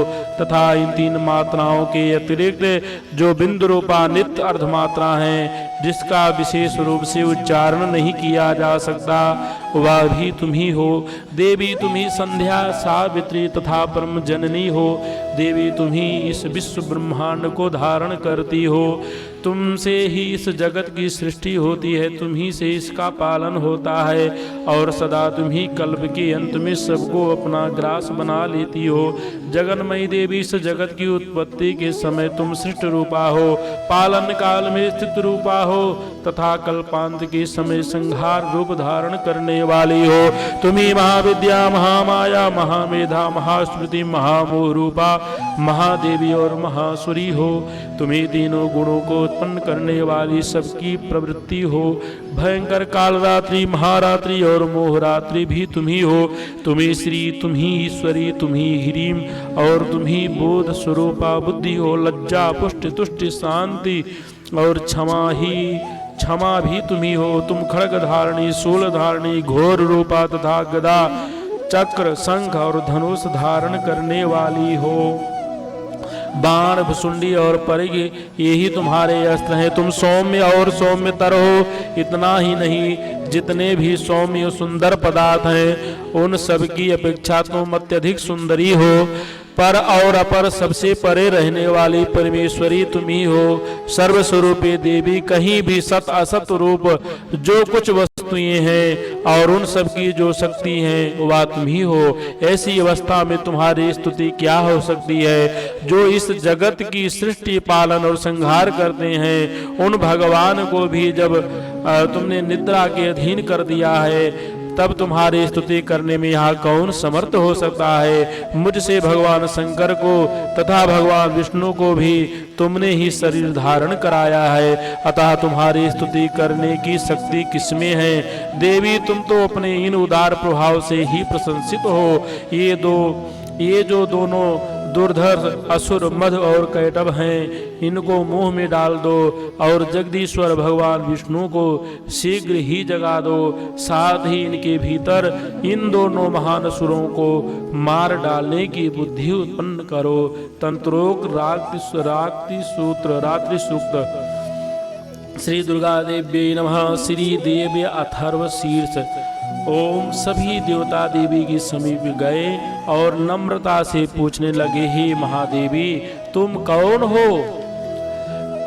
तथा इन तीन मात्राओं के अतिरिक्त जो बिंदु रूपा नित्य अर्धमात्रा है जिसका विशेष रूप से उच्चारण नहीं किया जा सकता वह भी तुम ही हो। देवी तुम ही संध्या, सावित्री तथा परम जननी हो। देवी तुम ही इस विश्व ब्रह्मांड को धारण करती हो। तुमसे ही इस जगत की सृष्टि होती है, तुम ही से इसका पालन होता है और सदा तुम ही कल्प के अंत में सबको अपना ग्रास बना लेती हो। जगन्मयी देवी, इस जगत की उत्पत्ति के समय तुम सृष्ट रूपा हो, पालन काल में स्थित रूपा हो तथा कल्पांत के समय संहार रूप धारण करने वाली हो। तुम्ही महाविद्या, महामाया, महामेधा, महास्मृति, महामोह रूपा महादेवी और महासुरी हो। तुम्ही तीनों गुणों को उत्पन्न करने वाली सबकी प्रवृत्ति हो। भयंकर कालरात्रि, महारात्रि और मोहरात्रि भी तुम ही हो। तुम ही श्री, तुम ही ईश्वरी, तुम ही ह्रीम और तुम ही बोध स्वरूपा बुद्धि हो। लज्जा, पुष्टि, तुष्टि, शांति और क्षमा भी तुम ही हो। तुम खड्ग धारणी, शूल धारणी, घोर रूपा तथा गदा, चक्र, शंख और धनुष धारण करने वाली हो। बाण, भुसुंडी और परिघ यही तुम्हारे अस्त्र हैं। तुम सौम्य और सौम्यतर हो। इतना ही नहीं, जितने भी सौम्य सुंदर पदार्थ हैं उन सब की अपेक्षा तुम अत्यधिक सुंदरी हो। पर और अपर सबसे परे रहने वाली परमेश्वरी तुम ही हो। सर्वस्वरूपे देवी, कहीं भी सत असत रूप जो कुछ वस्तुएं हैं और उन सब की जो शक्ति हैं वह तुम ही हो। ऐसी अवस्था में तुम्हारी स्तुति क्या हो सकती है। जो इस जगत की सृष्टि, पालन और संहार करते हैं उन भगवान को भी जब तुमने निद्रा के अधीन कर दिया है तब तुम्हारी स्तुति करने में यहाँ कौन समर्थ हो सकता है। मुझसे भगवान शंकर को तथा भगवान विष्णु को भी तुमने ही शरीर धारण कराया है, अतः तुम्हारी स्तुति करने की शक्ति किसमें है। देवी, तुम तो अपने इन उदार प्रभाव से ही प्रशंसित हो। ये जो दोनों दुर्धर असुर मध और कैटभ हैं इनको मुंह में डाल दो और जगदीश्वर भगवान विष्णु को शीघ्र ही जगा दो। साथ ही इनके भीतर इन दोनों महान असुरों को मार डालने की बुद्धि उत्पन्न करो। तंत्रोक्त रात्रि सूक्त। श्री दुर्गा देव्यै नमः। श्री देव्य अथर्व शीर्ष। ओम। सभी देवता देवी के समीप गए और नम्रता से पूछने लगे, हे महादेवी तुम कौन हो।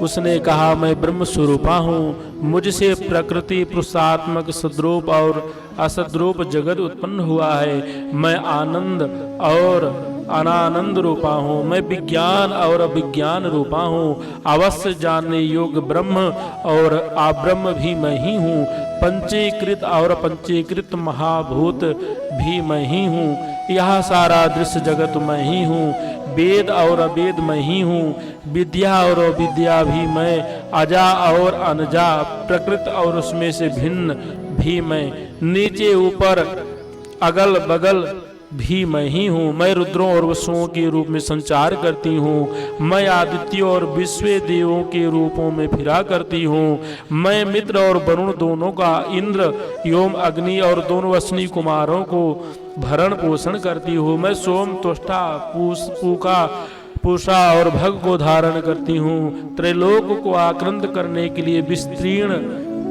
उसने कहा, मैं ब्रह्म स्वरूपा हूँ। मुझसे प्रकृति, पुरुषात्मक सद्रूप और असद्रूप जगत उत्पन्न हुआ है। मैं आनंद और अनानंद रूपा हूँ। मैं विज्ञान और अविज्ञान रूपा हूँ। अवश्य जानने योग्य ब्रह्म और अब्रह्म भी मैं ही हूँ। पंचीकृत और पंचीकृत महाभूत भी मैं ही हूँ। यह सारा दृश्य जगत मैं ही हूँ। वेद और अवेद मैं ही हूँ। विद्या और अविद्या भी मैं। अजा और अनजा, प्रकृत और उसमें से भिन्न भी मैं। नीचे ऊपर अगल बगल भी मैं ही हूँ। मैं रुद्रों और वसुओं के रूप में संचार करती हूँ। मैं आदित्यों और विश्व देवों के रूपों में फिरा करती हूँ। मैं मित्र और वरुण दोनों का, इंद्र योम अग्नि और दोनों अश्विनी कुमारों को भरण पोषण करती हूँ। मैं सोम, त्वष्टा, पूषा और भग को धारण करती हूँ। त्रैलोक को आक्रांत करने के लिए विस्तीर्ण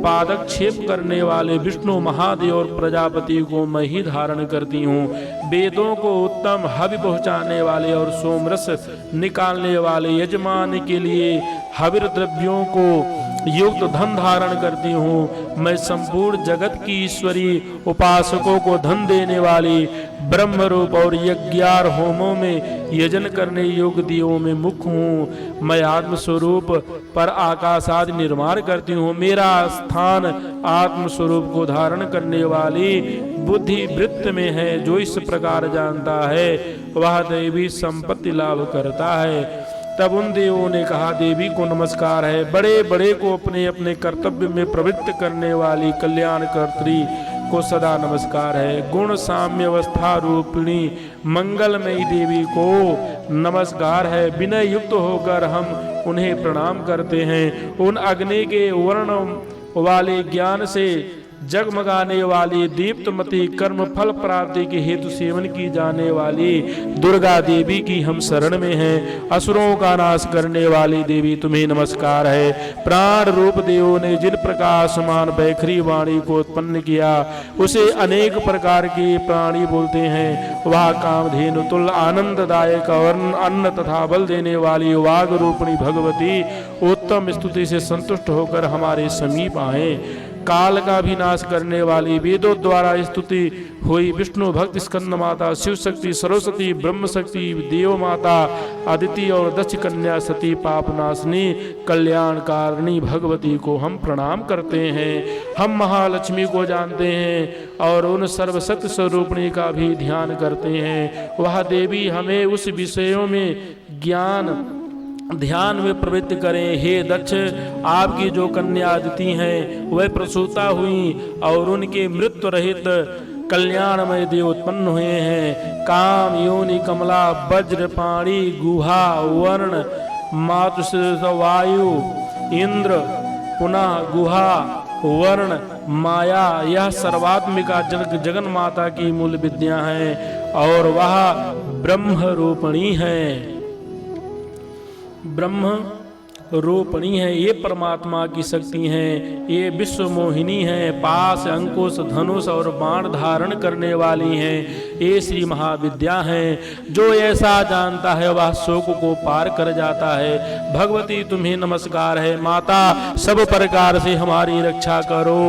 पादक्षेप करने वाले विष्णु, महादेव और प्रजापति को मैं ही धारण करती हूँ। वेदों को उत्तम हवि पहुँचाने वाले और सोमरस निकालने वाले यजमान के लिए हविर द्रव्यों को युक्त धन धारण करती हूँ। मैं संपूर्ण जगत की ईश्वरी, उपासकों को धन देने वाली, ब्रह्म रूप और यज्ञार होमों में यजन करने योग्य दियों में मुख्य हूँ। मैं आत्म स्वरूप पर आकाश आदि निर्माण करती हूँ। मेरा स्थान आत्म स्वरूप को धारण करने वाली बुद्धि वृत्त में है। जो इस प्रकार जानता है वह दैवी संपत्ति लाभ करता है। तब उन देवों ने कहा, देवी को नमस्कार है। बड़े बड़े को अपने अपने कर्तव्य में प्रवृत्त करने वाली कल्याणकर्त्री को सदा नमस्कार है। गुण साम्य अवस्था रूपिणी मंगलमयी देवी को नमस्कार है। विनय युक्त होकर हम उन्हें प्रणाम करते हैं। उन अग्नि के वर्ण वाले ज्ञान से जगमगाने वाली, दीप्तमती, कर्म फल प्राप्ति के हेतु सेवन की जाने वाली दुर्गा देवी की हम शरण में हैं। असुरों का नाश करने वाली देवी तुम्हें नमस्कार है। प्राण रूप देवों ने जिन प्रकाशमान बैखरी वाणी को उत्पन्न किया उसे अनेक प्रकार के प्राणी बोलते हैं। वह कामधेनु तुल्य आनंददायक और अन्न तथा बल देने वाली वाग रूपिणी भगवती उत्तम स्तुति से संतुष्ट होकर हमारे समीप आए। काल का भी नाश करने वाली, वेदों द्वारा स्तुति हुई विष्णु भक्त स्कंद माता, शिव शक्ति, सरस्वती, ब्रह्म शक्ति, देव माता, अदिति और दक्ष कन्या सती, पापनाशनी, कल्याणकारिणी भगवती को हम प्रणाम करते हैं। हम महालक्ष्मी को जानते हैं और उन सर्वशक्ति स्वरूपिणी का भी ध्यान करते हैं। वह देवी हमें उस विषयों में ज्ञान ध्यान में प्रवृत्ति करें। हे दक्ष, आपकी जो कन्या अदिति हैं वह प्रसूता हुई और उनके मृत्यु रहित कल्याणमय देव उत्पन्न हुए हैं। काम, योनि, कमला, वज्र, पाणी, गुहा, वर्ण, मातु, वायु, इंद्र, पुनः गुहा, वर्ण, माया, यह सर्वात्मिका जगन माता की मूल विद्या है और वह ब्रह्म रूपणी है। ब्रह्म रूपणी है, ये परमात्मा की शक्ति हैं, ये विश्व मोहिनी है, पास, अंकुश, धनुष और बाण धारण करने वाली हैं। ये श्री महाविद्या हैं। जो ऐसा जानता है वह शोक को पार कर जाता है। भगवती तुम्हें नमस्कार है। माता, सब प्रकार से हमारी रक्षा करो।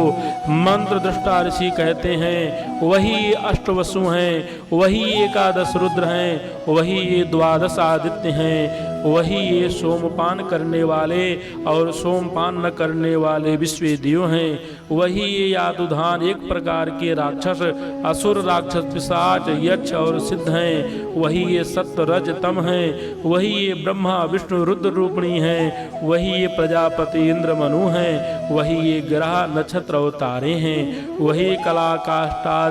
मंत्र दृष्टा ऋषि कहते हैं वही अष्टवसु हैं, वही एकादश रुद्र हैं, वही ये द्वादश आदित्य हैं, वही ये सोमपान करने वाले और सोमपान न करने वाले विश्व देव हैं, वही ये यादुधान एक प्रकार के राक्षस, असुर, राक्षस, पिशाच, यक्ष और सिद्ध हैं, वही ये सत्य, रज, तम हैं, वही ये ब्रह्मा, विष्णु, रुद्र रूपणी हैं, वही ये प्रजापति, इंद्र, मनु हैं, वही ये ग्रह, नक्षत्र और तारे हैं, वही कला, काष्ठादि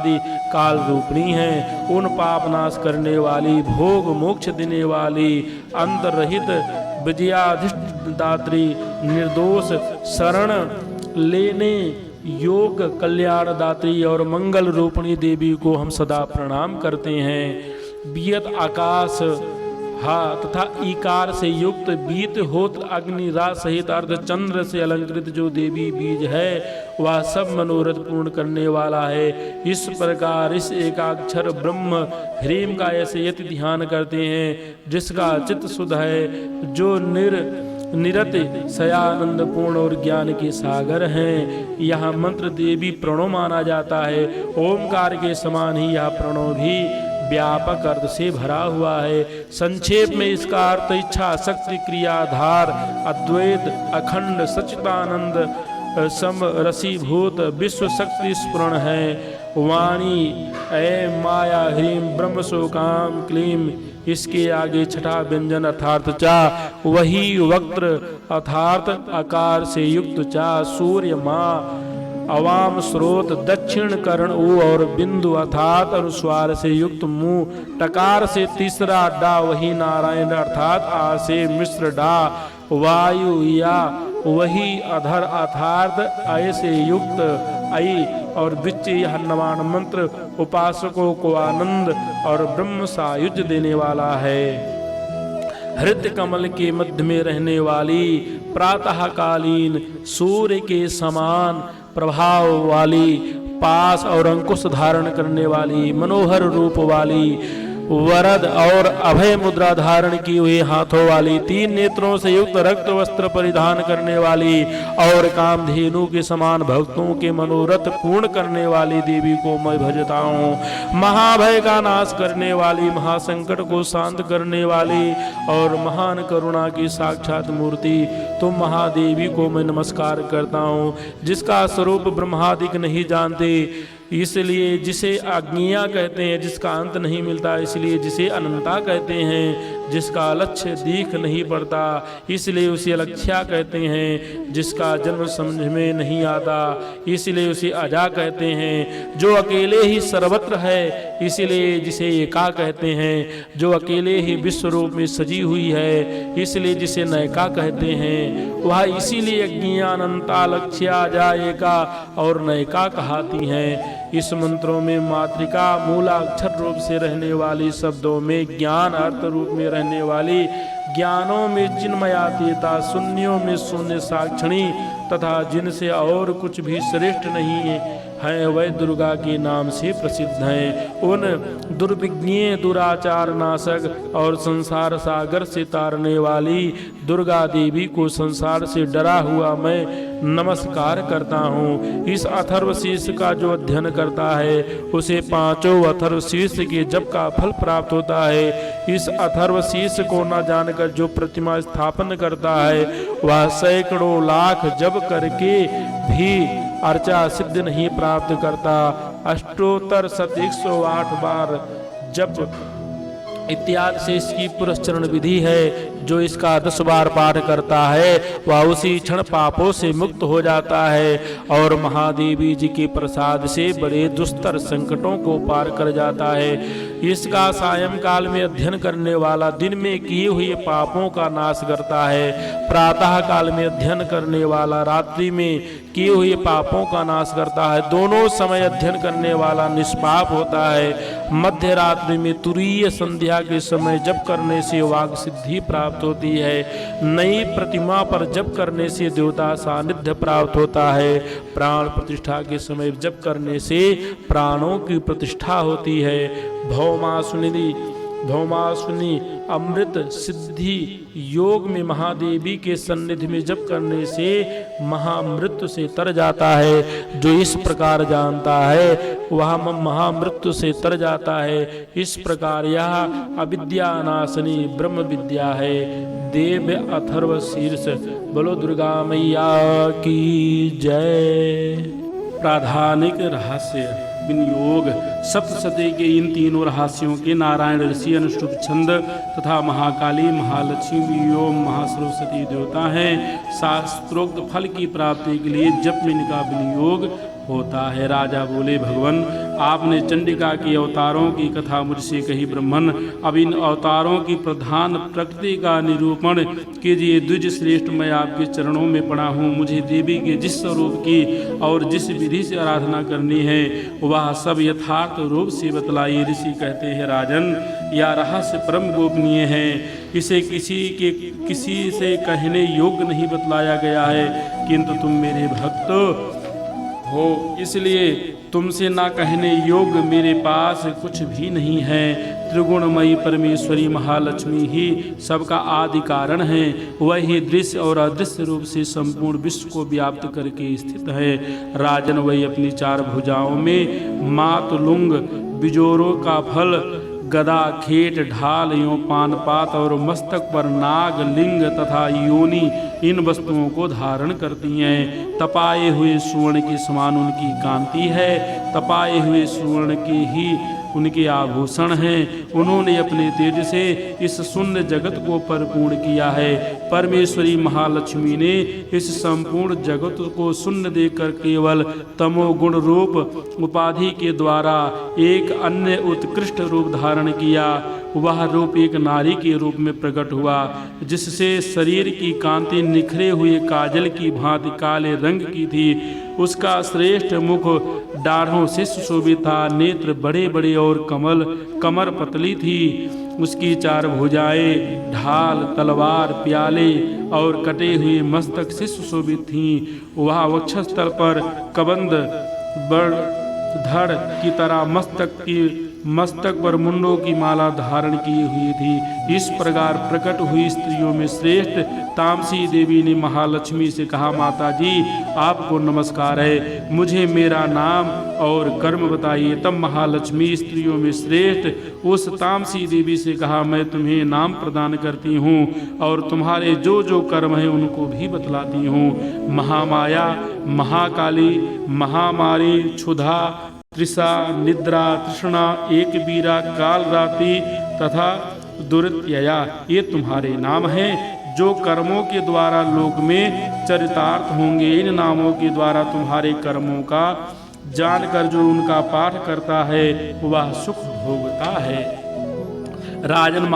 काल रूपणी हैं। उन पाप नाश करने वाली, भोग मोक्ष देने वाली, अंतर रहित, विजयाधिष्ठात्री, निर्दोष, शरण लेने योग कल्याणदात्री और मंगल रूपणी देवी को हम सदा प्रणाम करते हैं। बियत आकाश हा तथा ईकार से युक्त, बीत, होत, अग्नि, रा सहित अर्ध चंद्र से अलंकृत जो देवी बीज है वह सब मनोरथ पूर्ण करने वाला है। इस प्रकार इस एकाक्षर ब्रह्म ह्रीम का ऐसे यति ध्यान करते हैं जिसका चित्त शुद्ध है, जो निरत सयानंद पूर्ण और ज्ञान के सागर हैं। यह मंत्र देवी प्रणव माना जाता है। ओमकार के समान ही यह प्रणव भी व्यापक अर्थ से भरा हुआ है। संक्षेप में इसका अर्थ इच्छा शक्ति क्रियाधार अद्वैत अखंड सच्चिदानंद सम रसीभूत विश्व शक्ति स्फुरण है। वाणी ऐ माया ह्रीम ब्रह्म सो काम क्लीम, इसके आगे छठा व्यंजन अर्थात चा, वही वक्त्र अर्थात आकार से युक्त चा, सूर्य माँ, अवाम स्रोत, दक्षिण कर्ण ऊ और बिंदु अर्थात अनुस्वार से युक्त मुंह, टकार से तीसरा डा, वही नारायण अर्थात आ से मिश्र डा, वायु या वही अधर अर्थात अय से युक्त आई और विच यह नवान मंत्र उपासकों को आनंद और ब्रह्म सायुज्य देने वाला है। हृदय कमल के मध्य में रहने वाली, प्रातःकालीन सूर्य के समान प्रभाव वाली, पास और अंकुश धारण करने वाली, मनोहर रूप वाली, वरद और अभय मुद्रा धारण की हुई हाथों वाली, तीन नेत्रों से युक्त रक्त वस्त्र परिधान करने वाली और कामधेनु के समान भक्तों के मनोरथ पूर्ण करने वाली देवी को मैं भजता हूँ। महाभय का नाश करने वाली, महासंकट को शांत करने वाली और महान करुणा की साक्षात मूर्ति तुम महादेवी को मैं नमस्कार करता हूँ, जिसका स्वरूप ब्रह्मादिक नहीं जानते, इसलिए जिसे अज्ञेया कहते हैं, जिसका अंत नहीं मिलता, इसलिए जिसे अनंता कहते हैं, जिसका लक्ष्य दिख नहीं पड़ता, इसलिए उसे अलक्ष्या कहते हैं, जिसका जन्म समझ में नहीं आता, इसलिए उसे अजा कहते हैं, जो अकेले ही सर्वत्र है, इसलिए जिसे एका कहते हैं, जो अकेले ही विश्व रूप में सजी हुई है, इसलिए जिसे नयका कहते हैं। वह इसीलिए अज्ञेया, अनंता, लक्ष्या, अजा, एका और नयका कहती हैं। इस मंत्रों में मातृका मूलाक्षर रूप से रहने वाली, शब्दों में ज्ञान अर्थ रूप में रहने वाली, ज्ञानों में चिन्मयातीता, शून्यों में शून्य साक्षिणी तथा जिनसे और कुछ भी श्रेष्ठ नहीं है वह दुर्गा के नाम से प्रसिद्ध हैं। उन दुर्विज्ञ, दुराचार नाशक और संसार सागर से तारने वाली दुर्गा देवी को संसार से डरा हुआ मैं नमस्कार करता हूँ। इस अथर्वशीर्ष का जो अध्ययन करता है उसे पांचों अथर्वशीर्ष के जप का फल प्राप्त होता है। इस अथर्वशीर्ष को न जानकर जो प्रतिमा स्थापन करता है वह सैकड़ों लाख जप करके भी अर्चा सिद्ध नहीं प्राप्त करता। अष्टोत्तर 108 बार जप इत्यादि से इसकी पुरस्चरण विधि है। जो इसका 10 बार पाठ करता है वह उसी क्षण पापों से मुक्त हो जाता है और महादेवी जी के प्रसाद से बड़े दुस्तर संकटों को पार कर जाता है। इसका सायंकाल में अध्ययन करने वाला दिन में किए हुए पापों का नाश करता है। प्रातः काल में अध्ययन करने वाला रात्रि में किए हुए पापों का नाश करता है। दोनों समय अध्ययन करने वाला निष्पाप होता है। मध्य रात्रि में तुरीय संध्या के समय जप करने से वाग सिद्धि प्राप्त होती है। नई प्रतिमा पर जप करने से देवता सानिध्य प्राप्त होता है। प्राण प्रतिष्ठा के समय जप करने से प्राणों की प्रतिष्ठा होती है। भौमासुनी अमृत सिद्धि योग में महादेवी के सन्निधि में जप करने से महामृत्यु से तर जाता है। जो इस प्रकार जानता है वह महामृत्यु से तर जाता है। इस प्रकार यह अविद्या नाशनी ब्रह्म विद्या है। देव अथर्व शीर्ष। बोलो दुर्गा मैया की जय। प्राधानिक रहस्य विनियोग सप्तशती के इन तीनों रहस्यों के नारायण ऋषि अनुष्टुप छंद तथा महाकाली महालक्ष्मी एवं महासरस्वती देवता हैं। शास्त्रोक्त फल की प्राप्ति के लिए जप में इनका विनियोग होता है। राजा बोले, भगवान आपने चंडिका के अवतारों की कथा मुझसे कही ब्रह्मन, अब इन अवतारों की प्रधान प्रकृति का निरूपण कीजिए। द्विज श्रेष्ठ, मैं आपके चरणों में पड़ा हूँ। मुझे देवी के जिस स्वरूप की और जिस विधि से आराधना करनी है वह सब यथार्थ रूप से बतलाइए। ऋषि कहते हैं, राजन यह रहस्य परम गोपनीय है। इसे किसी से कहने योग्य नहीं बतलाया गया है, किंतु तुम मेरे भक्त हो इसलिए तुमसे ना कहने योग्य मेरे पास कुछ भी नहीं है। त्रिगुणमयी परमेश्वरी महालक्ष्मी ही सबका आदि कारण है। वही दृश्य और अदृश्य रूप से संपूर्ण विश्व को व्याप्त करके स्थित है। राजन वही अपनी 4 भुजाओं में मातुलुंग बिजोरों का फल, गदा, खेट, ढाल एवं पानपात और मस्तक पर नाग, लिंग तथा योनि इन वस्तुओं को धारण करती हैं। तपाए हुए स्वर्ण के समान उनकी कांति है। तपाए हुए स्वर्ण के ही उनके आभूषण हैं। उन्होंने अपने तेज से इस शून्य जगत को परिपूर्ण किया है। परमेश्वरी महालक्ष्मी ने इस संपूर्ण जगत को शून्य देकर केवल तमोगुण रूप उपाधि के द्वारा एक अन्य उत्कृष्ट रूप धारण किया। वह रूप एक नारी के रूप में प्रकट हुआ, जिससे शरीर की कांति निखरे हुए काजल की भांति काले रंग की थी। उसका श्रेष्ठ मुख डाढ़ों से सुशोभित था। नेत्र बड़े बड़े और कमर पतली थी। उसकी 4 भुजाएं ढाल, तलवार, प्याले और कटे हुए मस्तक से सुशोभित थीं। वह वक्षस्थल पर कबंध बड़ धड़ की तरह मस्तक पर मुंडों की माला धारण की हुई थी। इस प्रकार प्रकट हुई स्त्रियों में श्रेष्ठ तामसी देवी ने महालक्ष्मी से कहा, माता जी आपको नमस्कार है, मुझे मेरा नाम और कर्म बताइए। तब महालक्ष्मी स्त्रियों में श्रेष्ठ उस तामसी देवी से कहा, मैं तुम्हें नाम प्रदान करती हूँ और तुम्हारे जो जो कर्म हैं उनको भी बतलाती हूँ। महामाया, महाकाली, महामारी, क्षुधा, तृषा, निद्रा, तृष्णा, एक बीरा, काल रात्रि तथा दुरित्यया ये तुम्हारे नाम हैं, जो कर्मों के द्वारा लोक में चरितार्थ होंगे। इन नामों के द्वारा तुम्हारे कर्मों का जानकर जो उनका पाठ करता है वह सुख भोगता है। राजन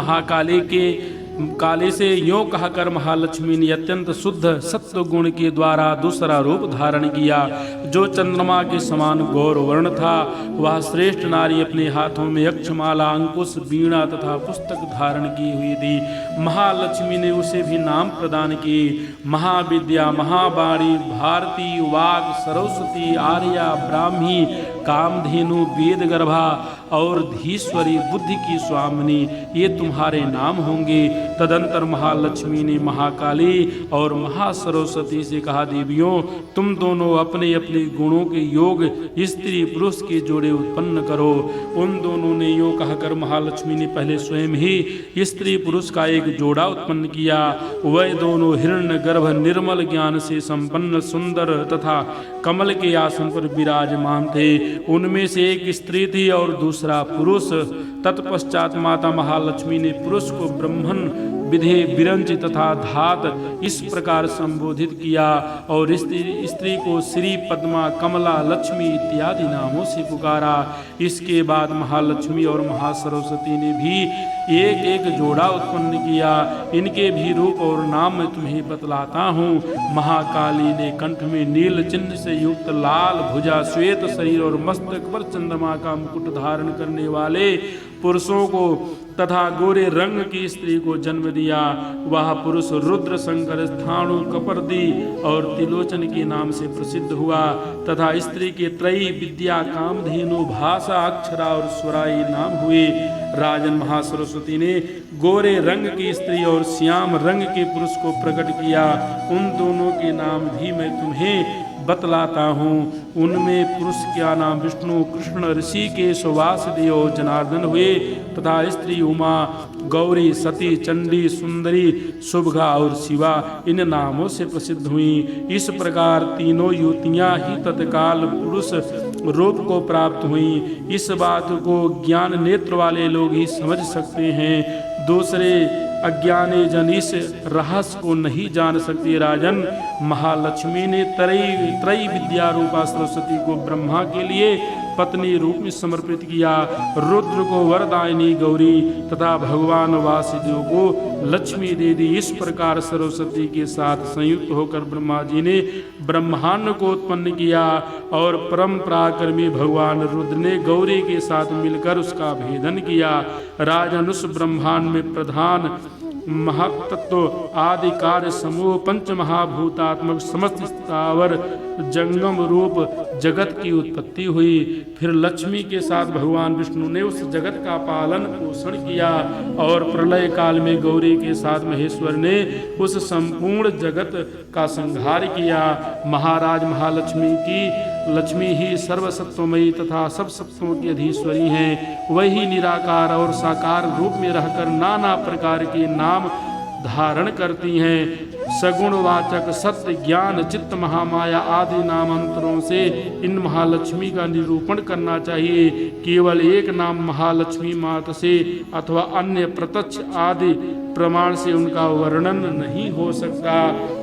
काली से यों कहकर महालक्ष्मी ने अत्यंत शुद्ध सत्व गुण के द्वारा दूसरा रूप धारण किया। जो चंद्रमा के समान गौर वर्ण था वह श्रेष्ठ नारी अपने हाथों में यक्षमाला, अंकुश, वीणा तथा पुस्तक धारण की हुई थी। महालक्ष्मी ने उसे भी नाम प्रदान किए। महाविद्या, महावाणी, भारती, वाग, सरस्वती, आर्या, ब्राह्मी, कामधेनु, वेद गर्भा और धीश्वरी, बुद्धि की स्वामिनी ये तुम्हारे नाम होंगे। तदंतर महालक्ष्मी ने महाकाली और महासरस्वती से कहा, देवियों तुम दोनों अपने अपने गुणों के योग स्त्री पुरुष के जोड़े उत्पन्न करो। उन दोनों ने यूँ कहकर महालक्ष्मी ने पहले स्वयं ही स्त्री पुरुष का एक जोड़ा उत्पन्न किया। वह दोनों हिरण्य गर्भ, निर्मल ज्ञान से संपन्न, सुंदर तथा कमल के आसन पर विराजमान थे। उनमें से एक स्त्री थी और दूसरा पुरुष तत्पश्चात माता महालक्ष्मी ने पुरुष को ब्रह्मन विधे विरंच तथा धात इस प्रकार संबोधित किया और स्त्री को श्री पद्मा कमला लक्ष्मी इत्यादि नामों से पुकारा। इसके बाद महालक्ष्मी और महासरस्वती ने भी एक एक जोड़ा उत्पन्न किया। इनके भी रूप और नाम मैं तुम्हें बतलाता हूँ। महाकाली ने कंठ में नील चिन्ह से युक्त लाल भुजा श्वेत शरीर और मस्तक पर चंद्रमा का मुकुट धारण करने वाले पुरुषों को तथा गोरे रंग की स्त्री को जन्म दिया। वह पुरुष रुद्र शंकर स्थाणु कपर्दी और तिलोचन के नाम से प्रसिद्ध हुआ तथा स्त्री के त्रयी विद्या कामधेनु भाषा अक्षरा और स्वराई नाम हुए। राजन महासरस्वती ने गोरे रंग की स्त्री और श्याम रंग के पुरुष को प्रकट किया। उन दोनों के नाम भी मैं तुम्हें बतलाता हूँ। उनमें पुरुष क्या नाम विष्णु कृष्ण ऋषिकेश वासुदेव और जनार्दन हुए तथा स्त्री उमा गौरी सती चंडी सुंदरी शुभगा और शिवा इन नामों से प्रसिद्ध हुई। इस प्रकार तीनों युवतियां ही तत्काल पुरुष रूप को प्राप्त हुई। इस बात को ज्ञान नेत्र वाले लोग ही समझ सकते हैं, दूसरे अज्ञानी जन इस रहस्य को नहीं जान सकते। राजन, महालक्ष्मी ने त्रयी विद्या रूपा सरस्वती को ब्रह्मा के लिए पत्नी रूप में समर्पित किया, रुद्र को वरदायिनी गौरी तथा भगवान वासुदेव को लक्ष्मी दे दी। इस प्रकार सरस्वती के साथ संयुक्त होकर ब्रह्मा जी ने ब्रह्मांड को उत्पन्न किया और परम पराक्रमी भगवान रुद्र ने गौरी के साथ मिलकर उसका भेदन किया। राजन, उस ब्रह्मांड में प्रधान महत्त्व आदि कार्य समूह पंच महाभूतात्मक समस्त स्थावर जंगम रूप जगत की उत्पत्ति हुई। फिर लक्ष्मी के साथ भगवान विष्णु ने उस जगत का पालन पोषण किया और प्रलय काल में गौरी के साथ महेश्वर ने उस संपूर्ण जगत का संहार किया। महाराज, लक्ष्मी ही सर्वसत्वमयी तथा सब सत्वों की अधीश्वरी हैं। वही निराकार और साकार रूप में रहकर नाना प्रकार के नाम धारण करती हैं। सगुणवाचक सत्य ज्ञान चित्त महामाया आदि नामांतरों से इन महालक्ष्मी का निरूपण करना चाहिए। केवल एक नाम महालक्ष्मी माता से अथवा अन्य प्रत्यक्ष आदि प्रमाण से उनका वर्णन नहीं हो सकता।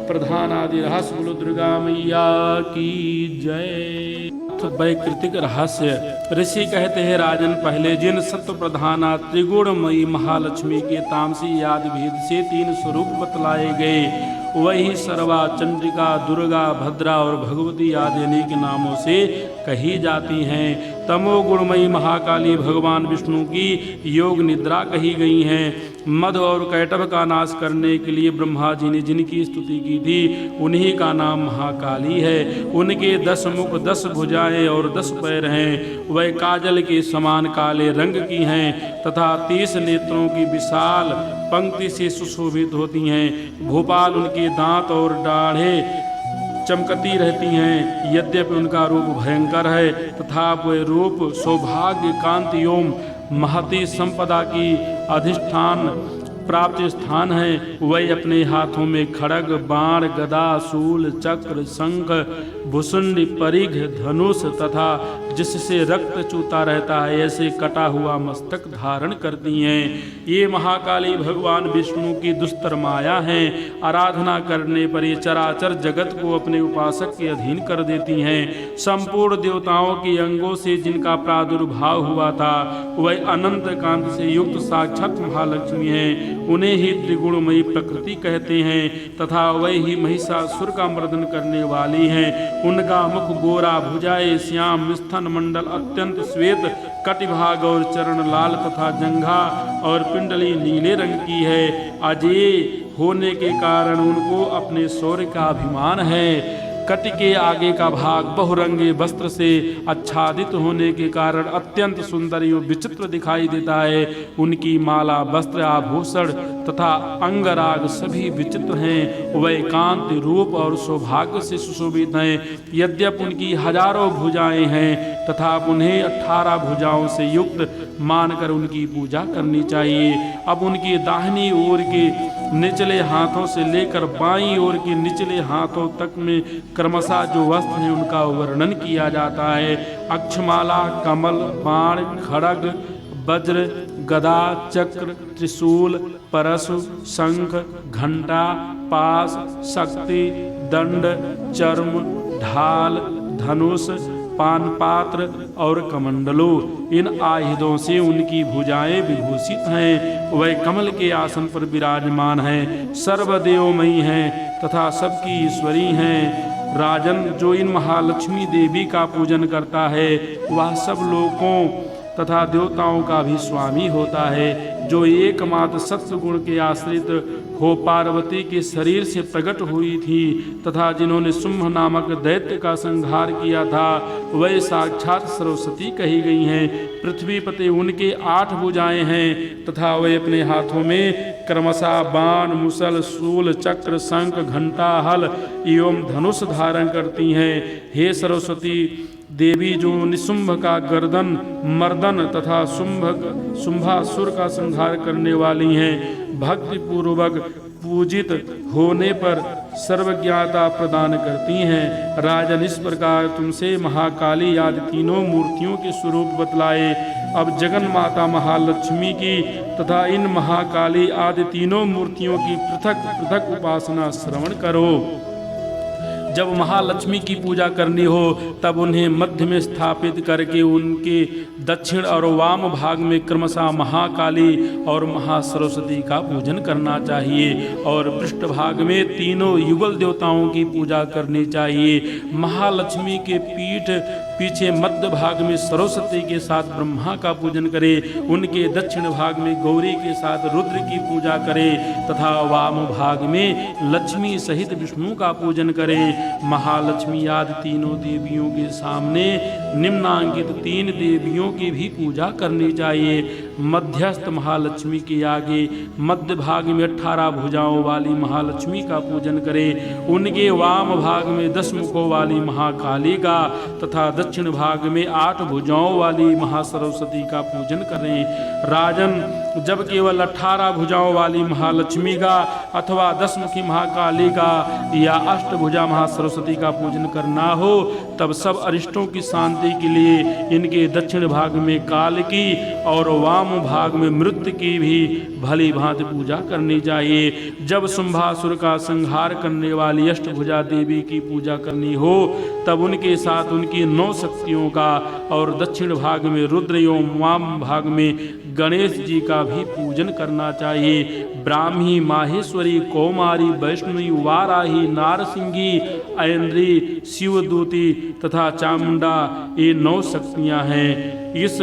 प्रधान आदि रहस्य बोलो दुर्गा मैया की जय। वैकृतिक रहस्य ऋषि कहते हैं, राजन, पहले जिन सत्व प्रधाना त्रिगुणमयी महालक्ष्मी के तामसी आदि भेद से 3 स्वरूप बतलाए गए, वही सर्वा, चंद्रिका, दुर्गा, भद्रा और भगवती आदि अनेक नामों से कही जाती हैं। तमोगुणमयी महाकाली भगवान विष्णु की योग निद्रा कही गई हैं। मद और कैटभ का नाश करने के लिए ब्रह्मा जी ने जिनकी स्तुति की थी उन्हीं का नाम महाकाली है। उनके 10 मुख 10 भुजाएं और 10 पैर हैं। वह काजल के समान काले रंग की हैं तथा 30 नेत्रों की विशाल पंक्ति से सुशोभित होती हैं। भोपाल उनके दांत और दाढ़ें चमकती रहती हैं। यद्यपि उनका रूप भयंकर है तथा वह रूप सौभाग्य कांति एवं महती संपदा की अधिष्ठान प्राप्त स्थान है। वह अपने हाथों में खड़ग बाण गदा शूल चक्र शंख भुसुंडी परिघ धनुष तथा जिससे रक्त चूता रहता है ऐसे कटा हुआ मस्तक धारण करती हैं। ये महाकाली भगवान विष्णु की दुस्तर माया हैं। आराधना करने पर ये चराचर जगत को अपने उपासक के अधीन कर देती हैं। संपूर्ण देवताओं के अंगों से जिनका प्रादुर्भाव हुआ था वह अनंत कांति से युक्त साक्षात महालक्ष्मी हैं। उन्हें ही त्रिगुणमयी प्रकृति कहते हैं तथा वह ही महिषासुर का मर्दन करने वाली हैं। उनका मुख गोरा, भुजाएं श्याम, स्तन मंडल अत्यंत श्वेत, कटिभाग और चरण लाल तथा जंघा और पिंडली नीले रंग की है। अजेय होने के कारण उनको अपने शौर्य का अभिमान है। कटि के आगे का भाग बहुरंगे वस्त्र से आच्छादित होने के कारण अत्यंत सुंदर एवं विचित्र दिखाई देता है। उनकी माला, वस्त्र, आभूषण तथा अंगराग सभी विचित्र हैं। वह कांति, रूप और सौभाग्य से सुशोभित हैं। यद्यपि उनकी हजारों भुजाएं हैं तथा उन्हें 18 भुजाओं से युक्त मानकर उनकी पूजा करनी चाहिए। अब उनकी दाहिनी ओर के निचले हाथों से लेकर बाईं ओर के निचले हाथों तक में क्रमशः जो वस्त्र हैं उनका वर्णन किया जाता है। अक्षमाला, कमल, बाण, खड़ग, वज्र, गदा, चक्र, त्रिशूल, परशु, शंख, घंटा, पास, शक्ति, दंड, चर्म, ढाल, धनुष, पानपात्र और कमंडलों, इन आयुधों से उनकी भुजाएं विभूषित हैं। वह कमल के आसन पर विराजमान हैं, सर्वदेवमयी हैं तथा सबकी ईश्वरी हैं। राजन, जो इन महालक्ष्मी देवी का पूजन करता है वह सब लोगों तथा देवताओं का भी स्वामी होता है। जो एकमात्र सत्य गुण के आश्रित हो पार्वती के शरीर से प्रकट हुई थी तथा जिन्होंने शुंभ नामक दैत्य का संहार किया था, वह साक्षात सरस्वती कही गई हैं। पृथ्वी पते उनके 8 भुजाएं हैं तथा वे अपने हाथों में क्रमशः बाण, मुसल, शूल, चक्र, शंख, घंटा, हल एवं धनुष धारण करती हैं। हे सरस्वती देवी, जो निशुंभ का गर्दन मर्दन तथा शुंभासुर का संहार करने वाली हैं, भक्ति पूर्वक पूजित होने पर सर्वज्ञता प्रदान करती हैं। राजन, इस प्रकार तुमसे महाकाली आदि तीनों मूर्तियों के स्वरूप बतलाए। अब जगन माता महालक्ष्मी की तथा इन महाकाली आदि तीनों मूर्तियों की पृथक पृथक उपासना श्रवण करो। जब महालक्ष्मी की पूजा करनी हो तब उन्हें मध्य में स्थापित करके उनके दक्षिण और वाम भाग में क्रमशः महाकाली और महासरस्वती का पूजन करना चाहिए और पृष्ठ भाग में तीनों युगल देवताओं की पूजा करनी चाहिए। महालक्ष्मी के पीठ पीछे मध्य भाग में सरस्वती के साथ ब्रह्मा का पूजन करे, उनके दक्षिण भाग में गौरी के साथ रुद्र की पूजा करे तथा वाम भाग में लक्ष्मी सहित विष्णु का पूजन करे। महालक्ष्मी आदि तीनों देवियों के सामने निम्नांकित 3 देवियों की भी पूजा करनी चाहिए। मध्यस्थ महालक्ष्मी के आगे मध्य भाग में 18 भुजाओं वाली महालक्ष्मी का पूजन करें, उनके वाम भाग में 10 मुखों वाली महाकाली का तथा दक्षिण भाग में 8 भुजाओं वाली महासरस्वती का पूजन करें। राजन, जब केवल 18 भुजाओं वाली महालक्ष्मी का अथवा 10 मुखी महाकाली का या 8 भुजा महासरस्वती का पूजन करना हो तब सब अरिष्टों की शांति के लिए इनके दक्षिण भाग में काल की और वाम भाग में मृत्यु की भी भली भांति पूजा करनी चाहिए। जब शुंभासुर का संहार करने वाली अष्टभुजा देवी की पूजा करनी हो तब उनके साथ उनकी 9 शक्तियों का और दक्षिण भाग में रुद्र एवं वाम भाग में गणेश जी का भी पूजन करना चाहिए। ब्राह्मी, माहेश्वरी, कौमारी, वैष्णवी, वाराही, नारसिंगी, ऐन्द्री, शिवदूती तथा चामुंडा ये 9 शक्तियां हैं। इस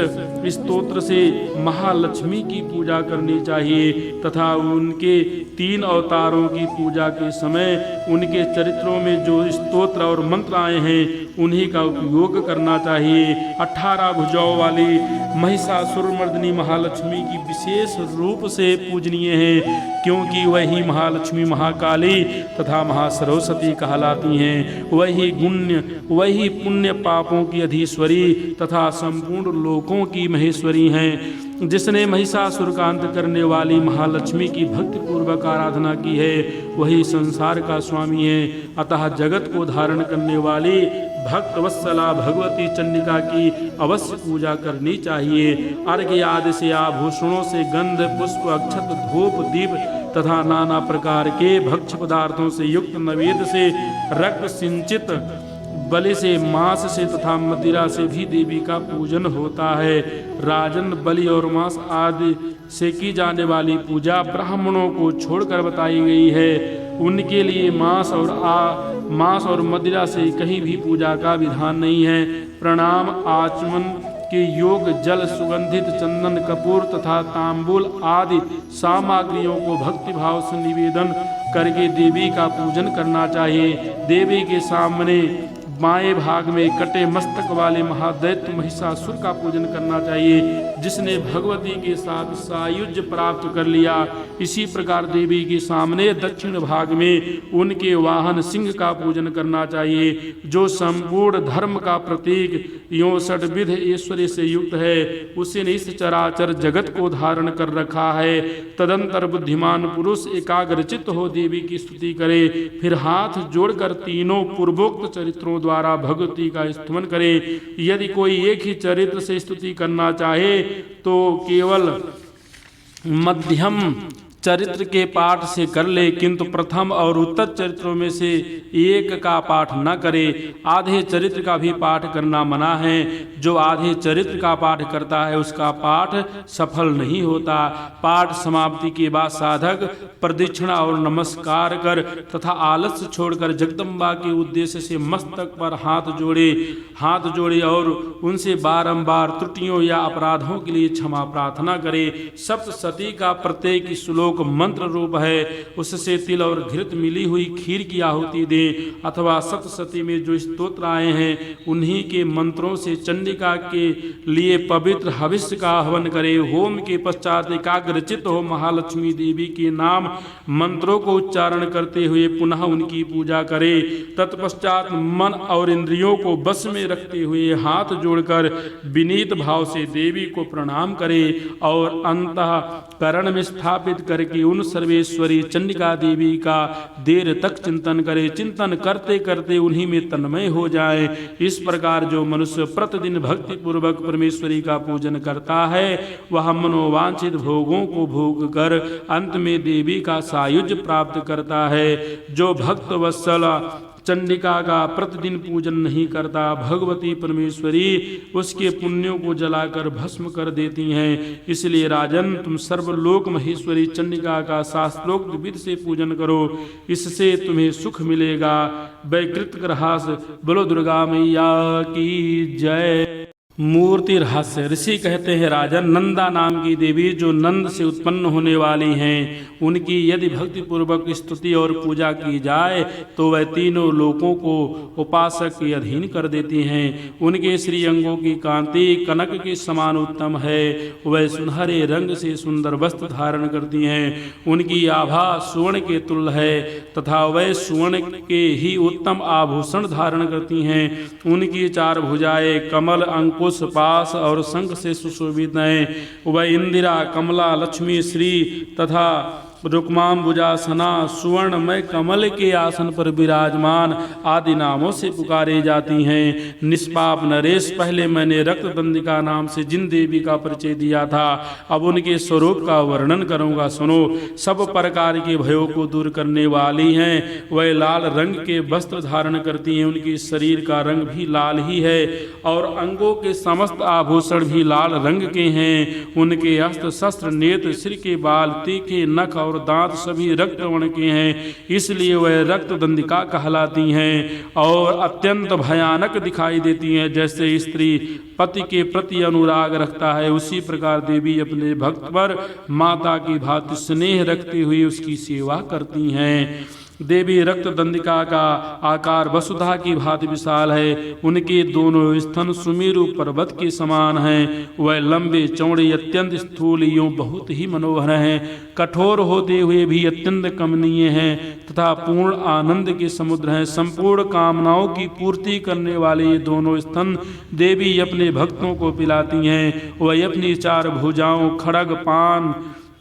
स्तोत्र से महालक्ष्मी की पूजा करनी चाहिए तथा उनके 3 अवतारों की पूजा के समय उनके चरित्रों में जो स्तोत्र और मंत्र आए हैं उन्हीं का उपयोग करना चाहिए। 18 भुजाओं वाली महिषासुरमर्दिनी महालक्ष्मी की विशेष रूप से पूजनीय है क्योंकि वही महालक्ष्मी महाकाली तथा महासरस्वती कहलाती हैं। वही पुण्य पापों की अधीश्वरी तथा संपूर्ण लोकों की महेश्वरी हैं। जिसने महिषासुर का अंत करने वाली महालक्ष्मी की भक्ति पूर्वक आराधना की है वही संसार का स्वामी है। अतः जगत को धारण करने वाली भक्त वत्सला भगवती चंडिका की अवश्य पूजा करनी चाहिए। अर्घ्य आदि से आभूषणों से गंध, पुष्प, अक्षत, धूप, दीप तथा नाना प्रकार के भक्ष्य पदार्थों से युक्त नैवेद्य से, रक्त सिंचित बलि से, मांस से तथा मदिरा से भी देवी का पूजन होता है। राजन, बलि और मांस आदि से की जाने वाली पूजा ब्राह्मणों को छोड़कर बताई गई है। उनके लिए मांस और मदिरा से कहीं भी पूजा का विधान नहीं है। प्रणाम, आचमन के योग जल, सुगंधित चंदन, कपूर तथा तांबूल आदि सामग्रियों को भक्ति भाव से निवेदन करके देवी का पूजन करना चाहिए। देवी के सामने बाएं भाग में कटे मस्तक वाले महादैत्य महिषासुर का पूजन करना चाहिए जिसने भगवती के साथ सायुज्य प्राप्त कर लिया। इसी प्रकार देवी के सामने दक्षिण भाग में उनके वाहन सिंह का पूजन करना चाहिए जो संपूर्ण धर्म का प्रतीक यों षड्विध ऐश्वर्य से युक्त है। उसने इस चराचर जगत को धारण कर रखा है। तदंतर बुद्धिमान पुरुष एकाग्रचित्त हो देवी की स्तुति करे, फिर हाथ जोड़कर तीनों पूर्वोक्त चरित्रों द्वारा भगवती का स्तुति करे। यदि कोई एक ही चरित्र से स्तुति करना चाहे तो केवल मध्यम चरित्र के पाठ से कर ले, किंतु प्रथम और उत्तर चरित्रों में से एक का पाठ न करे। आधे चरित्र का भी पाठ करना मना है। जो आधे चरित्र का पाठ करता है उसका पाठ सफल नहीं होता। पाठ समाप्ति के बाद साधक प्रदक्षिणा और नमस्कार कर तथा आलस्य छोड़कर जगदम्बा के उद्देश्य से मस्तक पर हाथ जोड़े और उनसे बारंबार त्रुटियों या अपराधों के लिए क्षमा प्रार्थना करे। सप्तशती का प्रत्येक श्लोक मंत्र रूप है, उससे तिल और घृत मिली हुई खीर की आहुति दें, अथवा सप्तशती में जो स्तोत्र आए हैं उन्हीं के मंत्रों से चंडिका के लिए पवित्र हविष्य का आह्वान करे। होम के पश्चात एकाग्रचित हो महालक्ष्मी देवी के नाम मंत्रों को उच्चारण करते हुए पुनः उनकी पूजा करे। तत्पश्चात मन और इंद्रियों को बस में रखते हुए हाथ जोड़कर विनीत भाव से देवी को प्रणाम करे और अंतःकरण में स्थापित करके उन सर्वेश्वरी चंडिका देवी का देर तक चिंतन करे। चिंतन करते करते उन्हीं में तन्मय हो जाए। इस प्रकार जो मनुष्य प्रतिदिन भक्ति पूर्वक परमेश्वरी का पूजन करता है वह मनोवांछित भोगों को भोग कर अंत में देवी का सायुज्य प्राप्त करता है। जो भक्त वत्सल चंडिका का प्रतिदिन पूजन नहीं करता, भगवती परमेश्वरी उसके पुण्यों को जलाकर भस्म कर देती हैं। इसलिए राजन, तुम सर्वलोक महेश्वरी चंडिका का शास्त्रोक्त विधि से पूजन करो, इससे तुम्हें सुख मिलेगा। वैकृत रहस्य। बोलो दुर्गा मैया की जय। मूर्ति रहस्य। ऋषि कहते हैं राजन, नंदा नाम की देवी जो नंद से उत्पन्न होने वाली हैं, उनकी यदि भक्ति पूर्वक स्तुति और पूजा की जाए तो वह तीनों लोकों को उपासक के अधीन कर देती हैं। उनके श्री अंगों की कांति कनक के समान उत्तम है। वह सुनहरे रंग से सुंदर वस्त्र धारण करती हैं। उनकी आभा स्वर्ण के तुल्य है तथा वह स्वर्ण के ही उत्तम आभूषण धारण करती हैं। उनकी चार भुजाएं कमल, अंकुश, पास और शंख से सुशोभित हैं। वह इंदिरा, कमला, लक्ष्मी, श्री तथा रुक्माम्बुजासना, सुवर्णमय कमल के आसन पर विराजमान आदि नामों से पुकारे जाती हैं। निष्पाप नरेश, पहले मैंने रक्तदंडिका नाम से जिन देवी का परिचय दिया था, अब उनके स्वरूप का वर्णन करूंगा, सुनो। सब प्रकार के भयों को दूर करने वाली हैं। वह लाल रंग के वस्त्र धारण करती हैं। उनके शरीर का रंग भी लाल ही है और अंगों के समस्त आभूषण भी लाल रंग के हैं। उनके अस्त्र, शस्त्र, नेत्र, सिर के बाल, तीखे नख और दांत सभी रक्त वर्ण के हैं, इसलिए वह रक्तदंडिका कहलाती हैं और अत्यंत भयानक दिखाई देती हैं। जैसे स्त्री पति के प्रति अनुराग रखता है, उसी प्रकार देवी अपने भक्त पर माता की भांति स्नेह रखती हुई उसकी सेवा करती हैं। देवी रक्तदंडिका का आकार वसुधा की भांति विशाल है। उनके दोनों स्तन सुमेरु पर्वत के समान हैं। वह लंबे चौड़े अत्यंत स्थूल एवं बहुत ही मनोहर हैं। कठोर होते हुए भी अत्यंत कमनीय हैं तथा पूर्ण आनंद के समुद्र हैं। संपूर्ण कामनाओं की पूर्ति करने वाले ये दोनों स्तन देवी अपने भक्तों को पिलाती हैं। वह अपनी चार भुजाओं खड़ग, पान,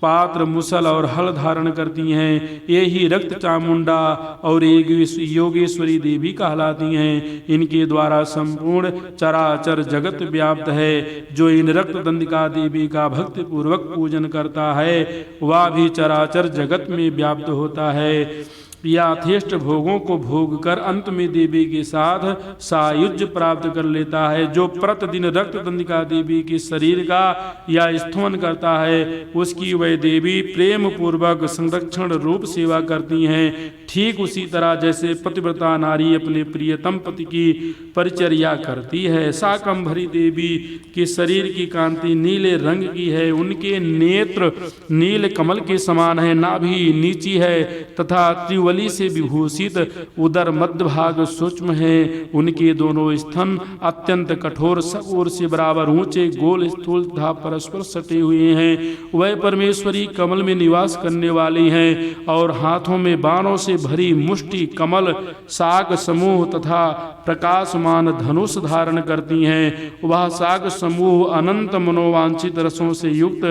पात्र, मुसल और हल धारण करती हैं। ये ही रक्त चामुंडा और योगेश्वरी देवी कहलाती हैं। इनके द्वारा संपूर्ण चराचर जगत व्याप्त है। जो इन रक्तदंडिका देवी का भक्ति पूर्वक पूजन करता है वह भी चराचर जगत में व्याप्त होता है। यथेष्ट भोगों को भोग कर अंत में देवी के साथ सायुज्य प्राप्त कर लेता है। जो प्रतिदिन रक्तदंडिका देवी के शरीर का या स्तवन करता है उसकी वह देवी प्रेम पूर्वक संरक्षण रूप सेवा करती हैं। ठीक उसी तरह जैसे पतिव्रता नारी अपने प्रियतम पति की परिचर्या करती है। शाकंभरी देवी के शरीर की कांति नीले रंग की है। उनके नेत्र नील कमल के समान है। नाभि नीची है तथा त्रिवली से विभूषित, उदर मध्य भाग सूक्ष्म है। उनके दोनों स्तन अत्यंत कठोर, सब ओर से बराबर ऊंचे, गोल, स्थूल तथा परस्पर सटे हुए हैं। वह परमेश्वरी कमल में निवास करने वाली हैं और हाथों में बाणों से भरी मुष्टि, कमल, साग समूह तथा प्रकाशमान धनुष धारण करती हैं। वह साग समूह अनंत मनोवांछित रसों से युक्त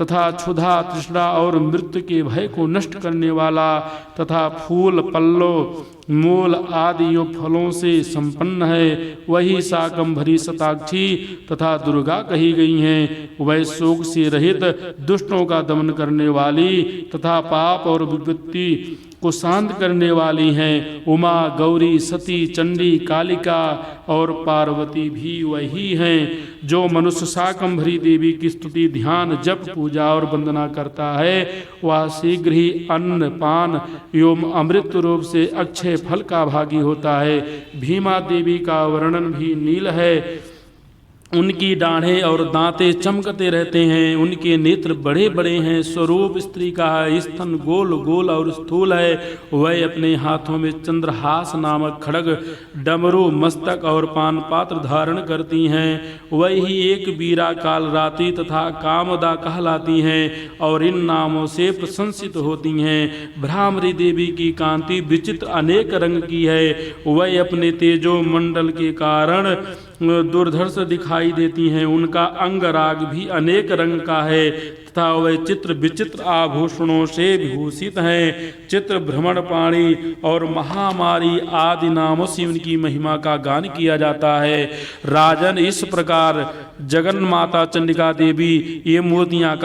तथा क्षुधा, तृष्णा और मृत्यु के भय को नष्ट करने वाला तथा फूल, पल्लव मूल आदि योग फलों से संपन्न है, वही शाकंभरी शताक्षी तथा दुर्गा कही गई हैं। वह शोक से रहित दुष्टों का दमन करने वाली तथा पाप और विपत्ति को शांत करने वाली हैं। उमा, गौरी, सती, चंडी, कालिका और पार्वती भी वही हैं। जो मनुष्य शाकंभरी देवी की स्तुति, ध्यान, जप, पूजा और वंदना करता है वह शीघ्र ही अन्न पान एवं अमृत रूप से अक्षय फल का भागी होता है। भीमा देवी का वर्णन भी नील है। उनकी डाढ़ें और दांतें चमकते रहते हैं, उनके नेत्र बड़े बड़े हैं। स्वरूप स्त्री का है, स्तन गोल गोल और स्थूल है। वह अपने हाथों में चंद्रहास नामक खड्ग, डमरू, मस्तक और पान पात्र धारण करती हैं। वही एक वीरा, कालरात्रि तथा कामदा कहलाती हैं और इन नामों से प्रशंसित होती हैं। भ्रामरी देवी की कांति विचित्र अनेक रंग की है। वह अपने तेजो मंडल के कारण दुर्धर्ष दिखाई देती हैं। उनका अंगराग भी अनेक रंग का है तथा वह चित्र विचित्र आभूषणों से विभूषित हैं। चित्र, भ्रमण पाणी और महामारी आदि नामों से उनकी महिमा का गान किया जाता है। राजन, इस प्रकार जगन माता चंडिका देवी ये मूर्तियां